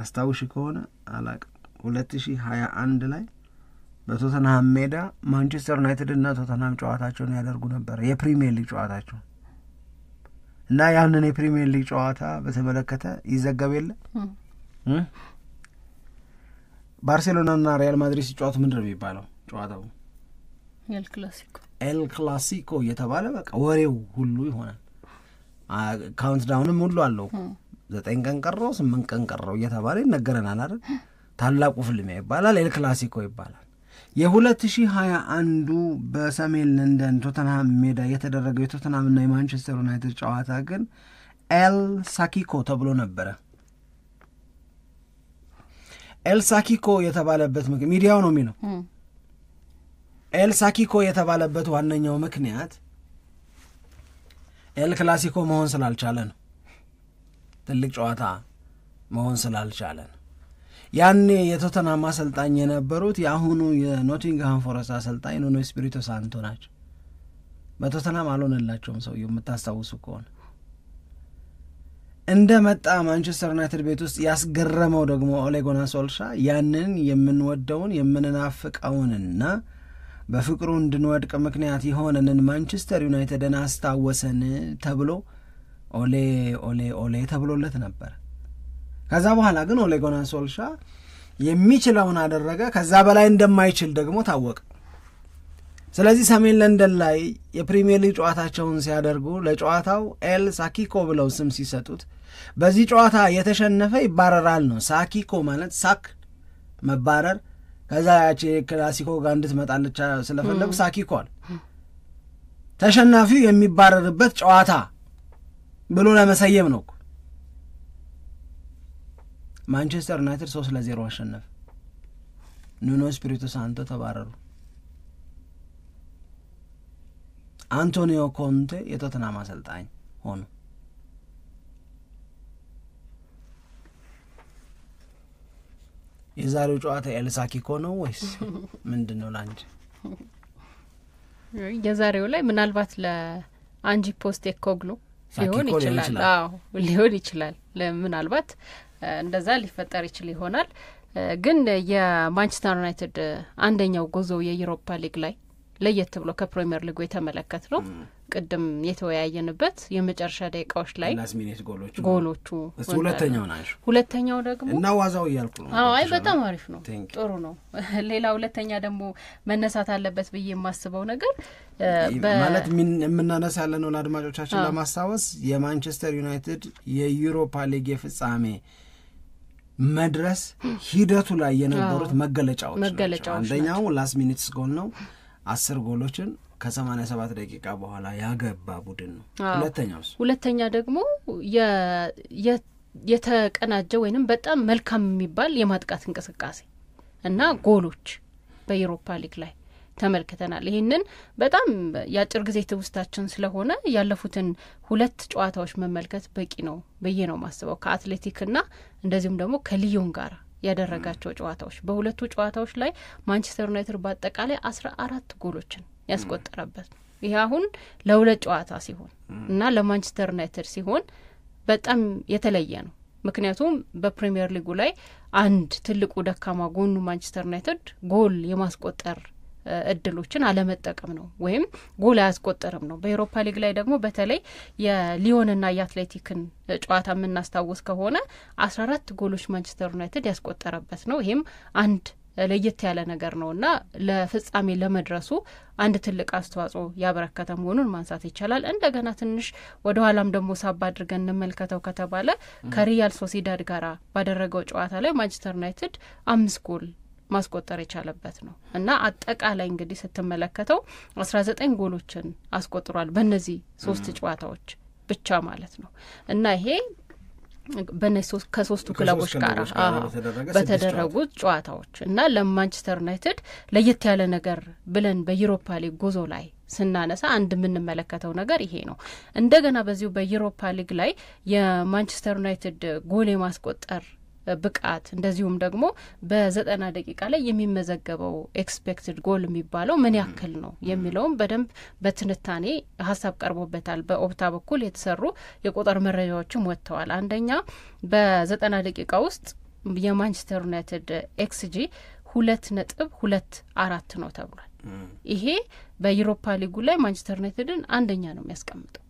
አስታውሽ ከሆነ አላቅም 2021 ላይ በቶተንሃም ሜዳ ማንቸስተር ዩናይትድ እና ቶተንሃም ጨዋታቸውን ያደርጉ ነበር፣ የፕሪሚየር ሊግ ጨዋታቸው እና ያንን የፕሪሚየር ሊግ ጨዋታ በተመለከተ ይዘገብ የለ ባርሴሎናና ሪያል ማድሪድ ሲጫወቱ ምንድን ነው የሚባለው ጨዋታው? ኤል ክላሲኮ እየተባለ በቃ ወሬው ሁሉ ይሆናል። ካውንት ዳውንም ሁሉ አለው 9 ቀን ቀረው 8 ቀን ቀረው እየተባለ ይነገረናል አይደል? ታላቁ ፍልሚያ ይባላል፣ ኤል ክላሲኮ ይባላል። የ2021 በሰሜን ለንደን ቶተንሃም ሜዳ የተደረገው የቶተንሃምና የማንቸስተር ዩናይትድ ጨዋታ ግን ኤል ሳኪኮ ተብሎ ነበረ። ኤል ሳኪኮ የተባለበት ሚዲያው ነው የሚለው። ኤል ሳኪኮ የተባለበት ዋነኛው ምክንያት ኤል ክላሲኮ መሆን ስላልቻለ ነው። ትልቅ ጨዋታ መሆን ስላልቻለ ነው። ያኔ የቶተንሃም አሰልጣኝ የነበሩት የአሁኑ የኖቲንግሃም ፎረስት አሰልጣኝ ኑኖ ኤስፒሪቶ ሳንቶ ናቸው። በቶተንሃም አልሆነላቸውም ሰውየው የምታስታውሱ ከሆነ። እንደ መጣ ማንቸስተር ዩናይትድ ቤት ውስጥ ያስገረመው ደግሞ ኦሌ ጉናር ሶልሻር ያንን የምንወደውን የምንናፍቀውንና በፍቅሩ እንድንወድቅ ምክንያት የሆነንን ማንቸስተር ዩናይትድን አስታወሰን ተብሎ ኦሌ ኦሌ ኦሌ ተብሎለት ነበር። ከዛ በኋላ ግን ኦሌ ጉናር ሶልሻር የሚችለውን አደረገ፣ ከዛ በላይ እንደማይችል ደግሞ ታወቀ። ስለዚህ ሰሜን ለንደን ላይ የፕሪሚየር ሊግ ጨዋታቸውን ሲያደርጉ ለጨዋታው ኤል ሳኪኮ ብለው ስም ሲሰጡት በዚህ ጨዋታ የተሸነፈ ይባረራል ነው። ሳኪኮ ማለት ሳክ መባረር፣ ከዛ ያቺ ክላሲኮ ጋር እንድትመጣለች ስለፈለጉ ሳኪኮ አለ። ተሸናፊው የሚባረርበት ጨዋታ ብሎ ለመሰየም ነው። ማንቸስተር ዩናይትድ 3-0 አሸነፈ። ኑኖ ኤስፒሪቶ ሳንቶ ተባረሩ። አንቶኒዮ ኮንቴ የቶተንሃም አሰልጣኝ ሆኑ። የዛሬው ጨዋታ ኤል ሳኪኮ ነው ወይስ ምንድነው ላንቺ? የዛሬው ላይ ምናልባት ለአንጂ ፖስቴኮግሉ ሊሆን ይችላል። ምናልባት እንደዛ ሊፈጠር ይችል ይሆናል። ግን የማንቸስተር ዩናይትድ አንደኛው ጉዞ የዩሮፓ ሊግ ላይ ለየት ብሎ ከፕሪሚየር ሊጉ የተመለከት ነው። ቅድም የተወያየንበት የመጨረሻ ደቂቃዎች ላይ ጎሎቹ ሁለተኛው ደግሞ እና ዋዛው ይያልኩ ነው። አይ በጣም አሪፍ ነው፣ ጥሩ ነው። ሌላ ሁለተኛ ደግሞ መነሳት አለበት ብዬ የማስበው ነገር ማለት የምናነሳ ያለነው ለአድማጮቻችን ለማስታወስ የማንቸስተር ዩናይትድ የዩሮፓ ሊግ የፍጻሜ መድረስ ሂደቱ ላይ የነበሩት መገለጫዎች አንደኛው ላስት ሚኒትስ ጎል ነው። 10 ጎሎችን ከ87 ደቂቃ በኋላ ያገባ ቡድን ነው። ሁለተኛ ደግሞ የተቀናጀ ወይንም በጣም መልካም የሚባል የማጥቃት እንቅስቃሴ እና ጎሎች በዩሮፓ ሊግ ላይ ተመልክተናል። ይህንን በጣም የአጭር ጊዜ ትውስታችን ስለሆነ ያለፉትን 2 ጨዋታዎች መመልከት በቂ ነው ብዬ ነው ማስበው። ከአትሌቲክና እንደዚሁም ደግሞ ከሊዮን ጋር ያደረጋቸው ጨዋታዎች በሁለቱ ጨዋታዎች ላይ ማንቸስተር ዩናይትድ በአጠቃላይ 14 ጎሎችን ያስቆጠረበት ነው። ይሄ አሁን ለ2 ጨዋታ ሲሆን እና ለማንቸስተር ዩናይትድ ሲሆን በጣም የተለየ ነው። ምክንያቱም በፕሪሚየር ሊጉ ላይ አንድ ትልቁ ደካማ ጎኑ ማንቸስተር ዩናይትድ ጎል የማስቆጠር እድሎችን አለመጠቀም ነው ወይም ጎል አያስቆጠርም ነው። በዩሮፓ ሊግ ላይ ደግሞ በተለይ የሊዮንና የአትሌቲክን ጨዋታ የምናስታውስ ከሆነ 14 ጎሎች ማንቸስተር ዩናይትድ ያስቆጠረበት ነው። ይህም አንድ ለየት ያለ ነገር ነውና ለፍጻሜ ለመድረሱ አንድ ትልቅ አስተዋጽኦ ያበረከተ መሆኑን ማንሳት ይቻላል። እንደገና ትንሽ ወደ ኋላም ደግሞ ሳባ አድርገን እንመልከተው ከተባለ ከሪያል ሶሲዳድ ጋር ባደረገው ጨዋታ ላይ ማንቸስተር ዩናይትድ 5 ጎል ማስቆጠር የቻለበት ነው እና አጠቃላይ እንግዲህ ስትመለከተው 19 ጎሎችን አስቆጥሯል በእነዚህ 3 ጨዋታዎች ብቻ ማለት ነው እና ይሄ በእነዚህ ከሶስቱ ክለቦች ጋር በተደረጉት ጨዋታዎች እና ለማንቸስተር ዩናይትድ ለየት ያለ ነገር ብለን በዩሮፓ ሊግ ጉዞ ላይ ስናነሳ አንድ የምንመለከተው ነገር ይሄ ነው። እንደገና በዚሁ በዩሮፓ ሊግ ላይ የማንቸስተር ዩናይትድ ጎል የማስቆጠር ብቃት እንደዚሁም ደግሞ በ90 ደቂቃ ላይ የሚመዘገበው ኤክስፔክትድ ጎል የሚባለው ምን ያክል ነው የሚለውም በደንብ በትንታኔ ሀሳብ ቀርቦበታል። በኦፕታ በኩል የተሰሩ የቁጥር መረጃዎችም ወጥተዋል። አንደኛ በ90 ደቂቃ ውስጥ የማንቸስተር ዩናይትድ ኤክስጂ 2.24 ነው ተብሏል። ይሄ በዩሮፓ ሊጉ ላይ ማንቸስተር ዩናይትድን አንደኛ ነው የሚያስቀምጠው።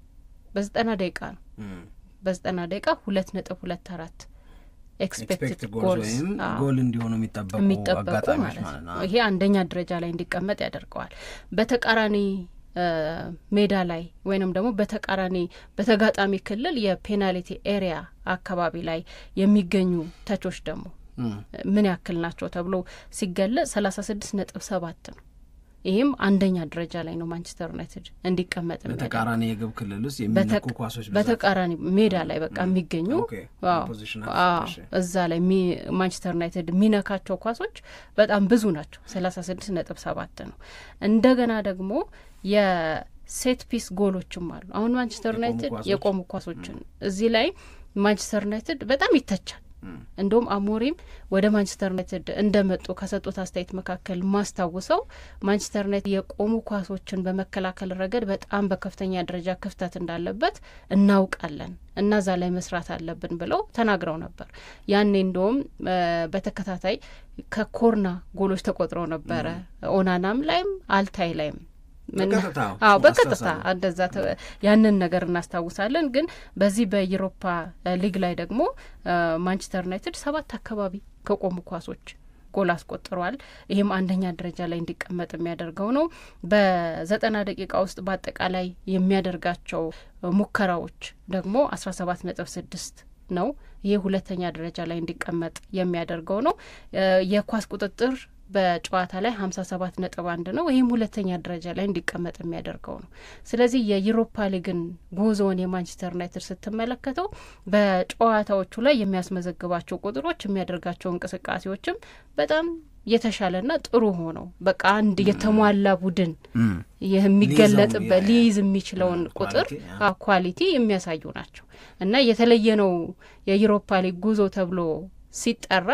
በ90 ደቂቃ ነው በ90 ደቂቃ 2.24 ኤክስፔክትድ ጎልስ ጎል እንዲሆኑ የሚጠበቁ አጋጣሚዎች ማለት ነው። ይሄ አንደኛ ደረጃ ላይ እንዲቀመጥ ያደርገዋል። በተቃራኒ ሜዳ ላይ ወይንም ደግሞ በተጋጣሚ ክልል የፔናልቲ ኤሪያ አካባቢ ላይ የሚገኙ ተቾች ደግሞ ምን ያክል ናቸው ተብሎ ሲገለጽ 36.7 ነው። ይህም አንደኛ ደረጃ ላይ ነው ማንቸስተር ዩናይትድ እንዲቀመጥ ነው። በተቃራኒ የግብ ክልል ውስጥ የሚነኩ ኳሶች በተቃራኒ ሜዳ ላይ በቃ የሚገኙ እዛ ላይ ማንቸስተር ዩናይትድ የሚነካቸው ኳሶች በጣም ብዙ ናቸው። 36.7 ነው። እንደገና ደግሞ የሴት ፒስ ጎሎችም አሉ። አሁን ማንቸስተር ዩናይትድ የቆሙ ኳሶችን እዚህ ላይ ማንቸስተር ዩናይትድ በጣም ይተቻል። እንደውም አሞሪም ወደ ማንቸስተር ዩናይትድ እንደመጡ ከሰጡት አስተያየት መካከል ማስታውሰው ማንቸስተር ዩናይትድ የቆሙ ኳሶችን በመከላከል ረገድ በጣም በከፍተኛ ደረጃ ክፍተት እንዳለበት እናውቃለን እና እዛ ላይ መስራት አለብን ብለው ተናግረው ነበር። ያኔ እንደውም በተከታታይ ከኮርና ጎሎች ተቆጥረው ነበረ። ኦናናም ላይም አልታይ ላይም በቀጥታ እንደዛ ያንን ነገር እናስታውሳለን። ግን በዚህ በዩሮፓ ሊግ ላይ ደግሞ ማንቸስተር ዩናይትድ 7 አካባቢ ከቆሙ ኳሶች ጎል አስቆጥሯል። ይህም አንደኛ ደረጃ ላይ እንዲቀመጥ የሚያደርገው ነው። በ90 ደቂቃ ውስጥ በአጠቃላይ የሚያደርጋቸው ሙከራዎች ደግሞ 17.6 ነው። ይህ ሁለተኛ ደረጃ ላይ እንዲቀመጥ የሚያደርገው ነው። የኳስ ቁጥጥር በጨዋታ ላይ 57.1 ነው። ይህም ሁለተኛ ደረጃ ላይ እንዲቀመጥ የሚያደርገው ነው። ስለዚህ የዩሮፓ ሊግን ጉዞውን የማንቸስተር ዩናይትድ ስትመለከተው በጨዋታዎቹ ላይ የሚያስመዘግባቸው ቁጥሮች የሚያደርጋቸው እንቅስቃሴዎችም በጣም የተሻለና ጥሩ ሆነው በቃ አንድ የተሟላ ቡድን የሚገለጥበት ሊይዝ የሚችለውን ቁጥር ኳሊቲ የሚያሳዩ ናቸው እና የተለየ ነው የዩሮፓ ሊግ ጉዞ ተብሎ ሲጠራ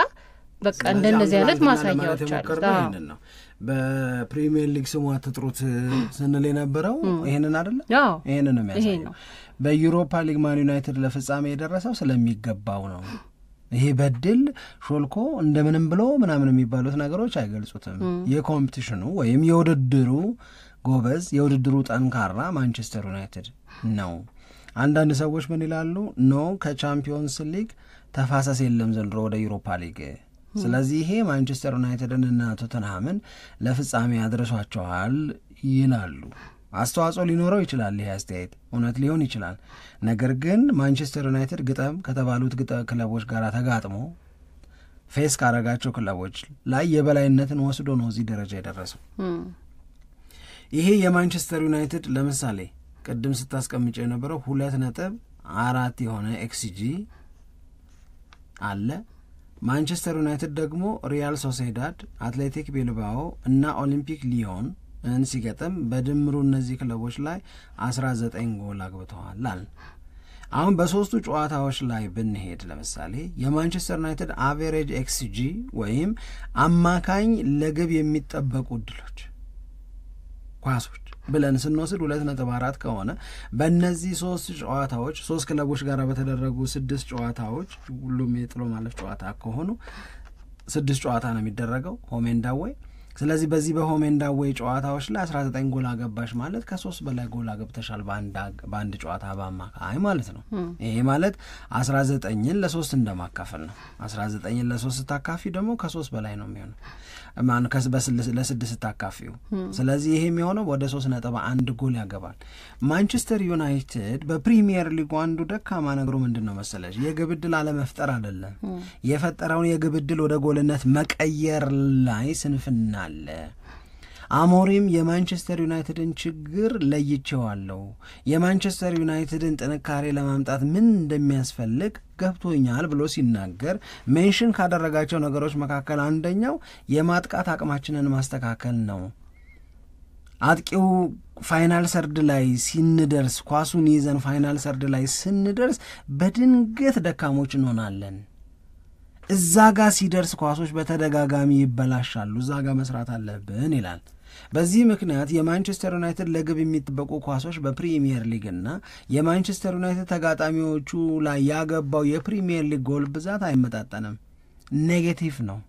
በቃ እንደነዚህ አይነት ማሳያዎች አሉ። በፕሪሚየር ሊግ ስሙ አትጥሩት ስንል የነበረው ይሄንን አይደለ? ይሄንን ነው የሚያሳየው። በዩሮፓ ሊግ ማን ዩናይትድ ለፍጻሜ የደረሰው ስለሚገባው ነው። ይሄ በድል ሾልኮ እንደምንም ብሎ ምናምን የሚባሉት ነገሮች አይገልጹትም። የኮምፒቲሽኑ ወይም የውድድሩ ጎበዝ የውድድሩ ጠንካራ ማንቸስተር ዩናይትድ ነው። አንዳንድ ሰዎች ምን ይላሉ? ኖ ከቻምፒዮንስ ሊግ ተፋሰስ የለም ዘንድሮ ወደ ዩሮፓ ሊግ። ስለዚህ ይሄ ማንቸስተር ዩናይትድን እና ቶተንሃምን ለፍጻሜ ያድርሷቸዋል ይላሉ። አስተዋጽኦ ሊኖረው ይችላል። ይሄ አስተያየት እውነት ሊሆን ይችላል። ነገር ግን ማንቸስተር ዩናይትድ ግጠም ከተባሉት ክለቦች ጋር ተጋጥሞ ፌስ ካረጋቸው ክለቦች ላይ የበላይነትን ወስዶ ነው እዚህ ደረጃ የደረሰው። ይሄ የማንቸስተር ዩናይትድ ለምሳሌ ቅድም ስታስቀምጭ የነበረው 2.4 የሆነ ኤክስጂ አለ። ማንቸስተር ዩናይትድ ደግሞ ሪያል ሶሴዳድ፣ አትሌቲክ ቤልባኦ እና ኦሊምፒክ ሊዮን ሲገጥም በድምሩ እነዚህ ክለቦች ላይ 19 ጎል አግብተዋል። አሁን በሶስቱ ጨዋታዎች ላይ ብንሄድ ለምሳሌ የማንቸስተር ዩናይትድ አቬሬጅ ኤክስጂ ወይም አማካኝ ለግብ የሚጠበቁ እድሎች ኳሶች ብለን ስንወስድ 2.4 ከሆነ በእነዚህ 3 ጨዋታዎች 3 ክለቦች ጋር በተደረጉ 6 ጨዋታዎች ሁሉም የጥሎ ማለፍ ጨዋታ ከሆኑ 6 ጨዋታ ነው የሚደረገው ሆም ኤንድ አዌይ ስለዚህ በዚህ በሆም ኤንድ አዌይ ጨዋታዎች ላይ 19 ጎል አገባሽ ማለት ከ3 በላይ ጎል አገብተሻል በአንድ ጨዋታ በአማካይ ማለት ነው። ይሄ ማለት 19ን ለ3 እንደማካፈል ነው። 19ን ለ3 ታካፊ ደግሞ ከ3 በላይ ነው የሚሆነው ለ6 ታካፊው። ስለዚህ ይሄ የሚሆነው ወደ 3.1 ጎል ያገባል። ማንቸስተር ዩናይትድ በፕሪሚየር ሊግ አንዱ ደካማ ነገሩ ምንድነው መሰለሽ? የግብ ዕድል አለመፍጠር አይደለም፣ የፈጠረውን የግብ ዕድል ወደ ጎልነት መቀየር ላይ ስንፍና አለ። አሞሪም የማንቸስተር ዩናይትድን ችግር ለይቼዋለሁ፣ የማንቸስተር ዩናይትድን ጥንካሬ ለማምጣት ምን እንደሚያስፈልግ ገብቶኛል ብሎ ሲናገር ሜንሽን ካደረጋቸው ነገሮች መካከል አንደኛው የማጥቃት አቅማችንን ማስተካከል ነው። አጥቂው ፋይናል ሰርድ ላይ ሲንደርስ ኳሱን ይዘን ፋይናል ሰርድ ላይ ስንደርስ በድንገት ደካሞች እንሆናለን። እዛ ጋር ሲደርስ ኳሶች በተደጋጋሚ ይበላሻሉ። እዛ ጋር መስራት አለብን ይላል። በዚህ ምክንያት የማንቸስተር ዩናይትድ ለግብ የሚጠበቁ ኳሶች በፕሪሚየር ሊግና የማንቸስተር ዩናይትድ ተጋጣሚዎቹ ላይ ያገባው የፕሪሚየር ሊግ ጎል ብዛት አይመጣጠንም፣ ኔጌቲቭ ነው።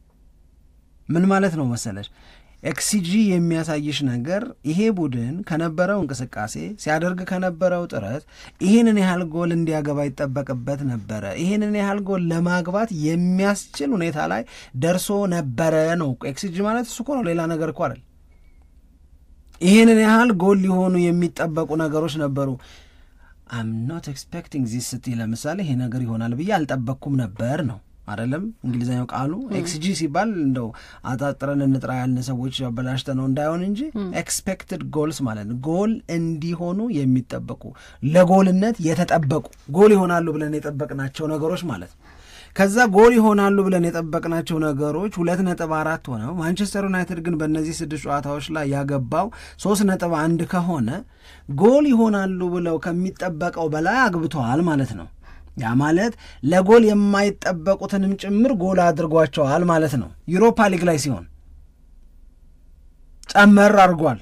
ምን ማለት ነው መሰለሽ? ኤክስጂ የሚያሳይሽ ነገር ይሄ ቡድን ከነበረው እንቅስቃሴ ሲያደርግ ከነበረው ጥረት ይህንን ያህል ጎል እንዲያገባ ይጠበቅበት ነበረ፣ ይህንን ያህል ጎል ለማግባት የሚያስችል ሁኔታ ላይ ደርሶ ነበረ ነው። ኤክስጂ ማለት እሱ እኮ ነው፣ ሌላ ነገር እኮ አይደል። ይህንን ያህል ጎል ሊሆኑ የሚጠበቁ ነገሮች ነበሩ። I'm not expecting this ስትይ ለምሳሌ ይሄ ነገር ይሆናል ብዬ አልጠበቅኩም ነበር ነው አይደለም እንግሊዘኛው ቃሉ። ኤክስጂ ሲባል እንደው አጣጥረን እንጥራ ያልን ሰዎች ያበላሽተ ነው እንዳይሆን እንጂ ኤክስፔክትድ ጎልስ ማለት ነው። ጎል እንዲሆኑ የሚጠበቁ ለጎልነት የተጠበቁ ጎል ይሆናሉ ብለን የጠበቅናቸው ነገሮች ማለት ነው። ከዛ ጎል ይሆናሉ ብለን የጠበቅናቸው ነገሮች 2.4 ሆነው ማንቸስተር ዩናይትድ ግን በእነዚህ 6 ጨዋታዎች ላይ ያገባው 3.1 ከሆነ ጎል ይሆናሉ ብለው ከሚጠበቀው በላይ አግብተዋል ማለት ነው። ያ ማለት ለጎል የማይጠበቁትንም ጭምር ጎል አድርጓቸዋል ማለት ነው። ዩሮፓ ሊግ ላይ ሲሆን ጨመር አድርጓል።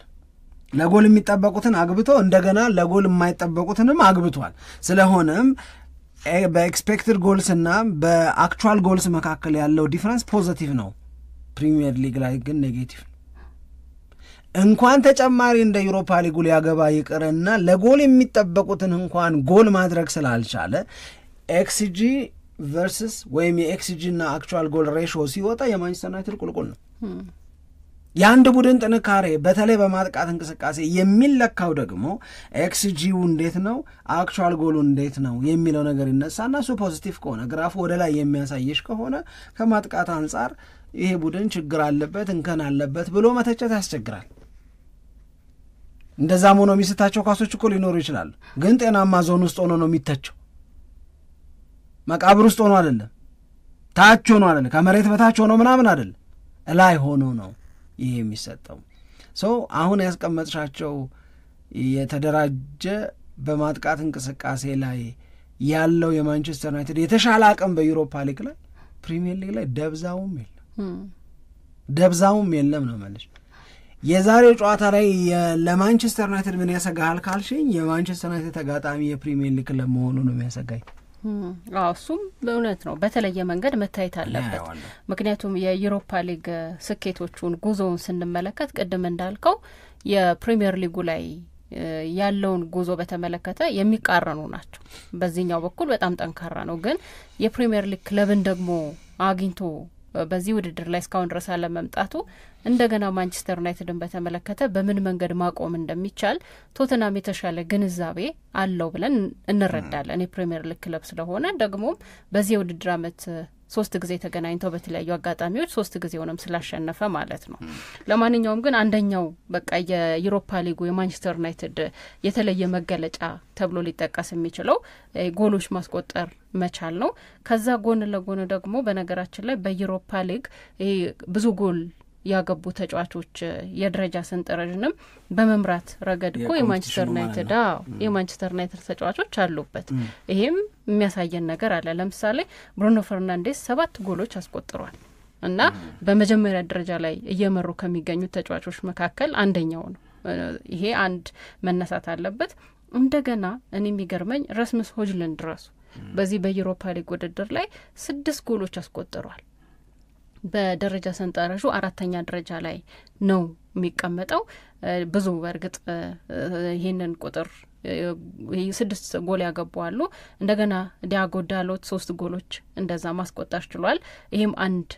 ለጎል የሚጠበቁትን አግብቶ እንደገና ለጎል የማይጠበቁትንም አግብቷል። ስለሆነም በኤክስፔክትድ ጎልስ እና በአክቹዋል ጎልስ መካከል ያለው ዲፍረንስ ፖዚቲቭ ነው። ፕሪሚየር ሊግ ላይ ግን ኔጌቲቭ ነው። እንኳን ተጨማሪ እንደ ዩሮፓ ሊጉ ሊያገባ ይቅርና ለጎል የሚጠበቁትን እንኳን ጎል ማድረግ ስላልቻለ ኤክስጂ ቨርስስ ወይም የኤክስጂ እና አክቹዋል ጎል ሬሽዮ ሲወጣ የማንቸስተር ዩናይትድ ቁልቁል ነው። የአንድ ቡድን ጥንካሬ በተለይ በማጥቃት እንቅስቃሴ የሚለካው ደግሞ ኤክስጂው እንዴት ነው፣ አክቹዋል ጎሉ እንዴት ነው የሚለው ነገር ይነሳና እሱ ፖዚቲቭ ከሆነ ግራፉ ወደ ላይ የሚያሳይሽ ከሆነ ከማጥቃት አንጻር ይሄ ቡድን ችግር አለበት እንከን አለበት ብሎ መተቸት ያስቸግራል። እንደዛም ሆኖ የሚስታቸው ኳሶች እኮ ሊኖሩ ይችላሉ፣ ግን ጤናማ ዞን ውስጥ ሆኖ ነው የሚተቸው። መቃብር ውስጥ ሆኖ አይደለም፣ ታች ሆኖ አይደለም፣ ከመሬት በታች ሆኖ ምናምን አይደለም፣ ላይ ሆኖ ነው ይሄ የሚሰጠው። አሁን ያስቀመጥሻቸው የተደራጀ በማጥቃት እንቅስቃሴ ላይ ያለው የማንቸስተር ዩናይትድ የተሻለ አቅም በዩሮፓ ሊግ ላይ ፕሪሚየር ሊግ ላይ ደብዛውም የለም ነው ማለት። የዛሬው ጨዋታ ላይ ለማንቸስተር ዩናይትድ ምን ያሰጋሃል ካልሽኝ የማንቸስተር ዩናይትድ ተጋጣሚ የፕሪሚየር ሊግ ለመሆኑ ነው የሚያሰጋኝ። እሱም በእውነት ነው፣ በተለየ መንገድ መታየት አለበት። ምክንያቱም የዩሮፓ ሊግ ስኬቶቹን ጉዞውን ስንመለከት ቅድም እንዳልከው የፕሪሚየር ሊጉ ላይ ያለውን ጉዞ በተመለከተ የሚቃረኑ ናቸው። በዚህኛው በኩል በጣም ጠንካራ ነው፣ ግን የፕሪሚየር ሊግ ክለብን ደግሞ አግኝቶ በዚህ ውድድር ላይ እስካሁን ድረስ አለመምጣቱ እንደገና ማንቸስተር ዩናይትድን በተመለከተ በምን መንገድ ማቆም እንደሚቻል ቶተናም የተሻለ ግንዛቤ አለው ብለን እንረዳለን። የፕሪሚየር ሊግ ክለብ ስለሆነ ደግሞ በዚህ የውድድር ዓመት 3 ጊዜ ተገናኝተው በተለያዩ አጋጣሚዎች 3 ጊዜ ሆነም ስላሸነፈ ማለት ነው። ለማንኛውም ግን አንደኛው በቃ የዩሮፓ ሊጉ የማንቸስተር ዩናይትድ የተለየ መገለጫ ተብሎ ሊጠቀስ የሚችለው ጎሎች ማስቆጠር መቻል ነው። ከዛ ጎን ለጎን ደግሞ በነገራችን ላይ በዩሮፓ ሊግ ብዙ ጎል ያገቡ ተጫዋቾች የደረጃ ሰንጠረዥንም በመምራት ረገድ እኮ የማንቸስተር ዩናይትድ ተጫዋቾች አሉበት። ይሄም የሚያሳየን ነገር አለ። ለምሳሌ ብሩኖ ፈርናንዴስ 7 ጎሎች አስቆጥሯል እና በመጀመሪያ ደረጃ ላይ እየመሩ ከሚገኙት ተጫዋቾች መካከል አንደኛው ነው። ይሄ አንድ መነሳት አለበት። እንደገና እኔ የሚገርመኝ ራስመስ ሆይሉንድ ራሱ በዚህ በዩሮፓ ሊግ ውድድር ላይ 6 ጎሎች አስቆጥሯል። በደረጃ ሰንጠረዡ 4ኛ ደረጃ ላይ ነው የሚቀመጠው። ብዙ በእርግጥ ይህንን ቁጥር 6 ጎል ያገባሉ። እንደገና ዲያጎ ዳሎት 3 ጎሎች እንደዛ ማስቆጠር ችሏል። ይህም አንድ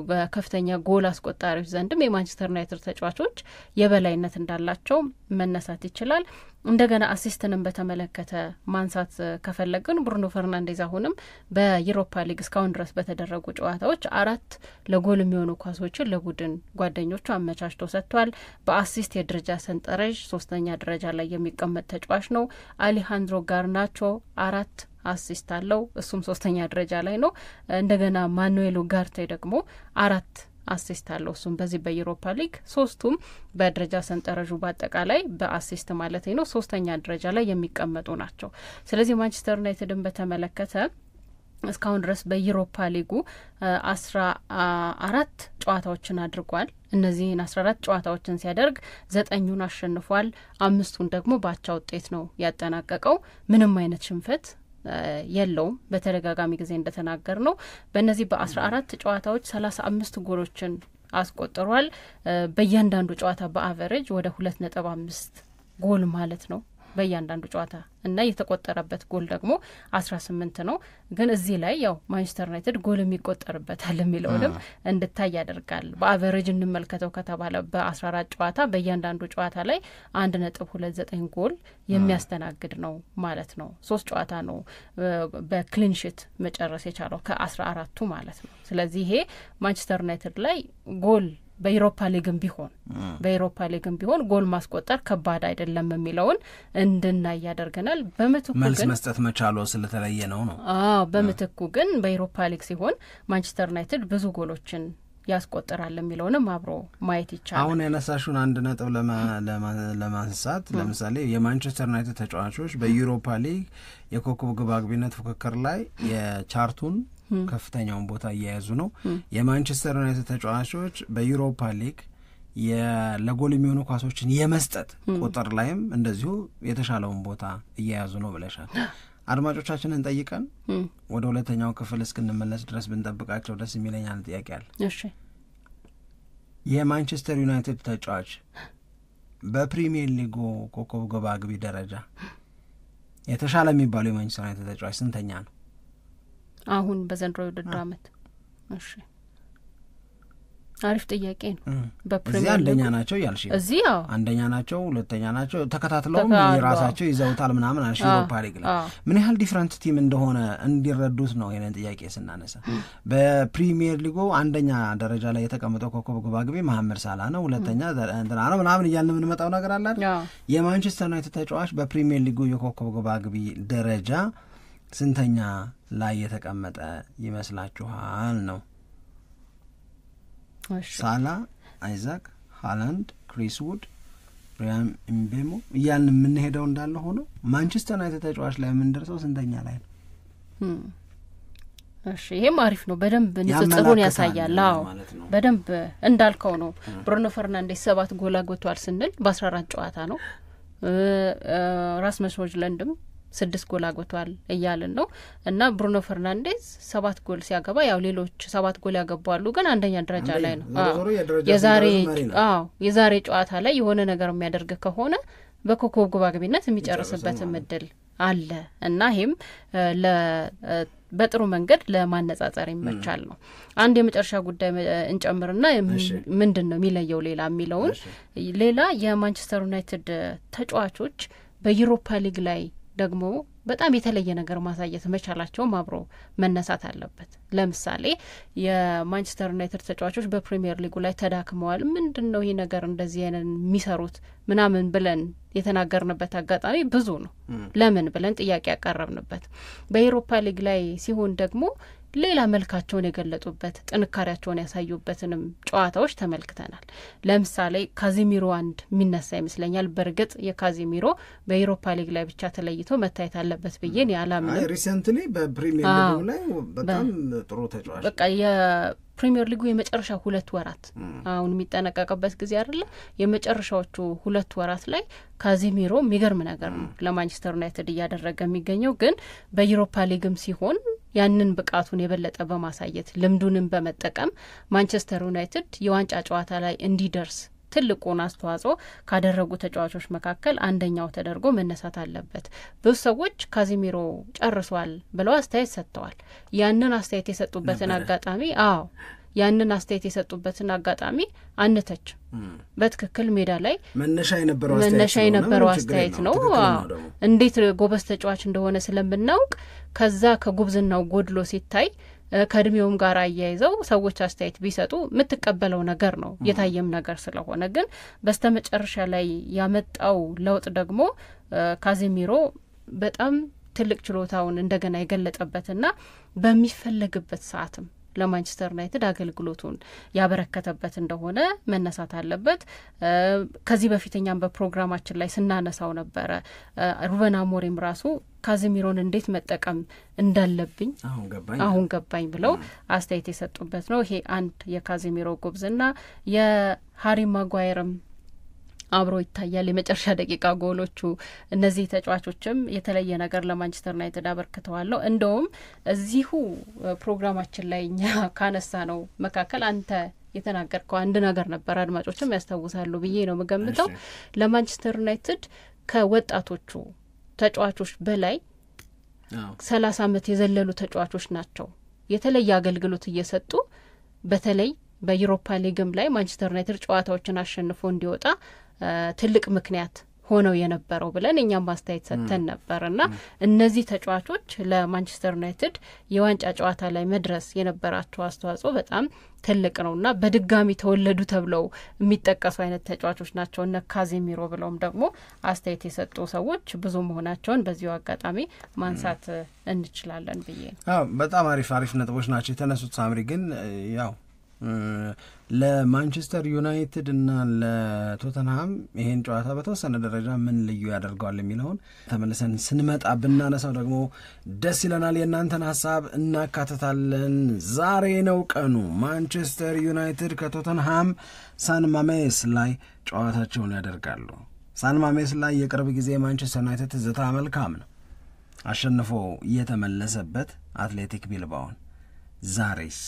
በከፍተኛ ጎል አስቆጣሪዎች ዘንድም የማንቸስተር ዩናይትድ ተጫዋቾች የበላይነት እንዳላቸው መነሳት ይችላል። እንደገና አሲስትንም በተመለከተ ማንሳት ከፈለግን ብሩኖ ፈርናንዴዝ አሁንም በዩሮፓ ሊግ እስካሁን ድረስ በተደረጉ ጨዋታዎች 4 ለጎል የሚሆኑ ኳሶችን ለቡድን ጓደኞቹ አመቻችቶ ሰጥቷል። በአሲስት የደረጃ ሰንጠረዥ 3ኛ ደረጃ ላይ የሚቀመጥ ተጫዋች ነው። አሌሃንድሮ ጋርናቾ 4 አሲስት አለው፣ እሱም 3ኛ ደረጃ ላይ ነው። እንደገና ማኑኤል ኡጋርቴ ደግሞ 4 አሲስት አለው፣ እሱም በዚህ በዩሮፓ ሊግ። 3ቱም በደረጃ ሰንጠረዡ በአጠቃላይ በአሲስት ማለት ነው 3ኛ ደረጃ ላይ የሚቀመጡ ናቸው። ስለዚህ ማንቸስተር ዩናይትድን በተመለከተ እስካሁን ድረስ በዩሮፓ ሊጉ 14 ጨዋታዎችን አድርጓል። እነዚህን 14 ጨዋታዎችን ሲያደርግ 9ኙን አሸንፏል፣ 5ቱን ደግሞ በአቻ ውጤት ነው ያጠናቀቀው። ምንም አይነት ሽንፈት የለውም። በተደጋጋሚ ጊዜ እንደተናገር ነው በእነዚህ በ14 ጨዋታዎች 35 ጎሎችን አስቆጥሯል። በእያንዳንዱ ጨዋታ በአቨሬጅ ወደ 2.5 ጎል ማለት ነው በእያንዳንዱ ጨዋታ እና የተቆጠረበት ጎል ደግሞ 18 ነው። ግን እዚህ ላይ ያው ማንቸስተር ዩናይትድ ጎል የሚቆጠርበታል የሚለውንም እንድታይ ያደርጋል። በአቨሬጅ እንመልከተው ከተባለ በ14 ጨዋታ በእያንዳንዱ ጨዋታ ላይ 1.29 ጎል የሚያስተናግድ ነው ማለት ነው። 3 ጨዋታ ነው በክሊንሺት መጨረስ የቻለው ከ14ቱ ማለት ነው። ስለዚህ ይሄ ማንቸስተር ዩናይትድ ላይ ጎል በዩሮፓ ሊግም ቢሆን ጎል ማስቆጠር ከባድ አይደለም የሚለውን እንድናይ ያደርገናል። በምትኩ መልስ መስጠት መቻሉ ስለተለየ ነው። በምትኩ ግን በዩሮፓ ሊግ ሲሆን ማንቸስተር ዩናይትድ ብዙ ጎሎችን ያስቆጥራል የሚለውንም አብሮ ማየት ይቻላል። አሁን ያነሳሹን አንድ ነጥብ ለማንሳት ለምሳሌ የማንቸስተር ዩናይትድ ተጫዋቾች በዩሮፓ ሊግ የኮከብ ግብ አግቢነት ፉክክር ላይ የቻርቱን ከፍተኛውን ቦታ እየያዙ ነው። የማንቸስተር ዩናይትድ ተጫዋቾች በዩሮፓ ሊግ ለጎል የሚሆኑ ኳሶችን የመስጠት ቁጥር ላይም እንደዚሁ የተሻለውን ቦታ እየያዙ ነው ብለሻል። አድማጮቻችንን ጠይቀን ወደ ሁለተኛው ክፍል እስክንመለስ ድረስ ብንጠብቃቸው ደስ የሚለኝ አንድ ጥያቄ አለ። እሺ፣ የማንቸስተር ዩናይትድ ተጫዋች በፕሪሚየር ሊጉ ኮከብ ግብ አግቢ ደረጃ የተሻለ የሚባለው የማንቸስተር ዩናይትድ ተጫዋች ስንተኛ ነው አሁን በዘንድሮው ውድድር ዓመት? እሺ፣ አሪፍ ጥያቄ ነው። በፕሪሚየር ሊግ አንደኛ ናቸው ያልሽ? እዚህ አንደኛ ናቸው፣ ሁለተኛ ናቸው፣ ተከታትለውም የራሳቸው ይዘውታል ምናምን አልሽ። ዩሮፓ ሊግ ላይ ምን ያህል ዲፍረንት ቲም እንደሆነ እንዲረዱት ነው ይሄንን ጥያቄ ስናነሳ። በፕሪሚየር ሊጉ አንደኛ ደረጃ ላይ የተቀመጠው ኮከብ ግብ አግቢ መሐመድ ሳላ ነው፣ ሁለተኛ እንትና ነው ምናምን እያልን የምንመጣው ነገር አለ አይደል? የማንቸስተር ዩናይትድ ተጫዋች በፕሪሚየር ሊጉ የኮከብ ግብ አግቢ ደረጃ ስንተኛ ላይ የተቀመጠ ይመስላችኋል ነው? ሳላ፣ አይዛክ፣ ሃላንድ፣ ክሪስ ውድ፣ ብራያን ኢምቤሞ እያልን የምንሄደው እንዳለ ሆኖ ማንቸስተር ዩናይትድ ተጫዋች ላይ የምንደርሰው ስንተኛ ላይ ነው? እሺ፣ ይሄም አሪፍ ነው። በደንብ ንጽጽሩን ያሳያል። በደንብ እንዳልከው ነው። ብሩኖ ፈርናንዴስ 7 ጎል አግብቷል ስንል በ14 ጨዋታ ነው። ራስመስ ሆይሉንድም 6 ጎል አግብቷል እያልን ነው እና ብሩኖ ፈርናንዴዝ 7 ጎል ሲያገባ ያው ሌሎች 7 ጎል ያገባሉ፣ ግን አንደኛ ደረጃ ላይ ነው። የዛሬ ጨዋታ ላይ የሆነ ነገር የሚያደርግ ከሆነ በኮከብ ግብ አግቢነት የሚጨርስበት እድል አለ እና ይሄም በጥሩ መንገድ ለማነጻጸር ይመቻል ነው። አንድ የመጨረሻ ጉዳይ እንጨምርና ምንድን ነው የሚለየው የሚለውን ሌላ የማንቸስተር ዩናይትድ ተጫዋቾች በዩሮፓ ሊግ ላይ ደግሞ በጣም የተለየ ነገር ማሳየት መቻላቸውም አብሮ መነሳት አለበት። ለምሳሌ የማንቸስተር ዩናይትድ ተጫዋቾች በፕሪሚየር ሊጉ ላይ ተዳክመዋል፣ ምንድነው ይሄ ነገር እንደዚህ አይነት የሚሰሩት ምናምን ብለን የተናገርንበት አጋጣሚ ብዙ ነው። ለምን ብለን ጥያቄ ያቀረብንበት። በዩሮፓ ሊግ ላይ ሲሆን ደግሞ ሌላ መልካቸውን የገለጡበት ጥንካሬያቸውን ያሳዩበትንም ጨዋታዎች ተመልክተናል። ለምሳሌ ካዚሚሮ አንድ የሚነሳ ይመስለኛል። በእርግጥ የካዚሚሮ በዩሮፓ ሊግ ላይ ብቻ ተለይቶ መታየት አለበት ብዬን ያላምንም። ሪሰንትሊ በፕሪሚየር ሊጉ ላይ በጣም ጥሩ ተጫዋች በቃ የፕሪሚየር ሊጉ የመጨረሻ 2 ወራት አሁን የሚጠናቀቅበት ጊዜ አይደለ? የመጨረሻዎቹ 2 ወራት ላይ ካዚሚሮ የሚገርም ነገር ነው ለማንቸስተር ዩናይትድ እያደረገ የሚገኘው። ግን በዩሮፓ ሊግም ሲሆን ያንን ብቃቱን የበለጠ በማሳየት ልምዱንም በመጠቀም ማንቸስተር ዩናይትድ የዋንጫ ጨዋታ ላይ እንዲደርስ ትልቁን አስተዋጽኦ ካደረጉ ተጫዋቾች መካከል አንደኛው ተደርጎ መነሳት አለበት። ብዙ ሰዎች ካዚሚሮ ጨርሷል ብለው አስተያየት ሰጥተዋል። ያንን አስተያየት የሰጡበትን አጋጣሚ ያንን አስተያየት የሰጡበትን አጋጣሚ አንተች በትክክል ሜዳ ላይ መነሻ የነበረው አስተያየት ነው። እንዴት ጎበዝ ተጫዋች እንደሆነ ስለምናውቅ ከዛ ከጉብዝናው ጎድሎ ሲታይ ከእድሜውም ጋር አያይዘው ሰዎች አስተያየት ቢሰጡ የምትቀበለው ነገር ነው የታየም ነገር ስለሆነ፣ ግን በስተመጨረሻ ላይ ያመጣው ለውጥ ደግሞ ካዚሚሮ በጣም ትልቅ ችሎታውን እንደገና የገለጠበትና በሚፈለግበት ሰዓትም ለማንቸስተር ዩናይትድ አገልግሎቱን ያበረከተበት እንደሆነ መነሳት አለበት። ከዚህ በፊተኛም በፕሮግራማችን ላይ ስናነሳው ነበረ። ሩበን አሞሪም ራሱ ካዚሚሮን እንዴት መጠቀም እንዳለብኝ አሁን ገባኝ ብለው አስተያየት የሰጡበት ነው። ይሄ አንድ የካዚሚሮ ጉብዝና። የሃሪ ማጓየርም አብሮ ይታያል። የመጨረሻ ደቂቃ ጎሎቹ እነዚህ ተጫዋቾችም የተለየ ነገር ለማንቸስተር ዩናይትድ አበርክተዋል። እንደውም እዚሁ ፕሮግራማችን ላይ እኛ ካነሳ ነው መካከል አንተ የተናገርከው አንድ ነገር ነበር፣ አድማጮችም ያስታውሳሉ ብዬ ነው የምገምተው። ለማንቸስተር ዩናይትድ ከወጣቶቹ ተጫዋቾች በላይ 30 ዓመት የዘለሉ ተጫዋቾች ናቸው የተለየ አገልግሎት እየሰጡ በተለይ በዩሮፓ ሊግም ላይ ማንቸስተር ዩናይትድ ጨዋታዎችን አሸንፎ እንዲወጣ ትልቅ ምክንያት ሆነው የነበረው ብለን እኛም ማስተያየት ሰጥተን ነበርና እነዚህ ተጫዋቾች ለማንቸስተር ዩናይትድ የዋንጫ ጨዋታ ላይ መድረስ የነበራቸው አስተዋጽኦ በጣም ትልቅ ነውና በድጋሚ ተወለዱ ተብለው የሚጠቀሱ አይነት ተጫዋቾች ናቸው እነ ካዚሚሮ ብለውም ደግሞ አስተያየት የሰጡ ሰዎች ብዙ መሆናቸውን በዚሁ አጋጣሚ ማንሳት እንችላለን ብዬ ነው። በጣም አሪፍ ነጥቦች ናቸው የተነሱት። ሳምሪ ግን ያው ለማንቸስተር ዩናይትድ እና ለቶተንሃም ይሄን ጨዋታ በተወሰነ ደረጃ ምን ልዩ ያደርገዋል የሚለውን ተመልሰን ስንመጣ ብናነሳው ደግሞ ደስ ይለናል። የእናንተን ሀሳብ እናካትታለን። ዛሬ ነው ቀኑ። ማንቸስተር ዩናይትድ ከቶተንሃም ሳን ማሜስ ላይ ጨዋታቸውን ያደርጋሉ። ሳን ማሜስ ላይ የቅርብ ጊዜ ማንቸስተር ዩናይትድ ትዝታ መልካም ነው፣ አሸንፎ የተመለሰበት አትሌቲክ ቢልባውን። ዛሬስ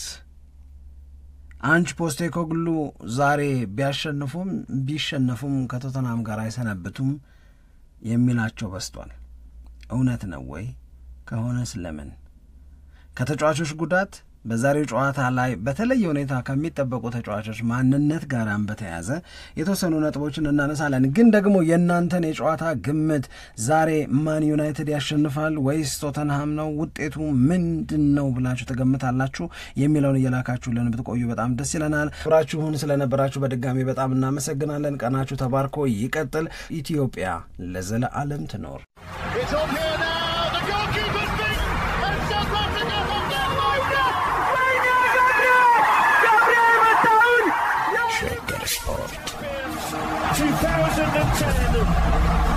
አንጅ ፖስቴኮግሉ ዛሬ ቢሸነፉም ከቶተንሃም ጋር አይሰነብቱም የሚላቸው በስቷል። እውነት ነው ወይ? ከሆነስ ለምን? ከተጫዋቾች ጉዳት በዛሬው ጨዋታ ላይ በተለየ ሁኔታ ከሚጠበቁ ተጫዋቾች ማንነት ጋር በተያያዘ የተወሰኑ ነጥቦችን እናነሳለን። ግን ደግሞ የእናንተን የጨዋታ ግምት ዛሬ ማን ዩናይትድ ያሸንፋል ወይስ ቶተንሃም ነው? ውጤቱ ምንድን ነው ብላችሁ ተገምታላችሁ የሚለውን እየላካችሁልን ብትቆዩ በጣም ደስ ይለናል። አብራችሁን ስለነበራችሁ በድጋሚ በጣም እናመሰግናለን። ቀናችሁ ተባርኮ ይቀጥል። ኢትዮጵያ ለዘለዓለም ትኖር። Shaker Sport 2010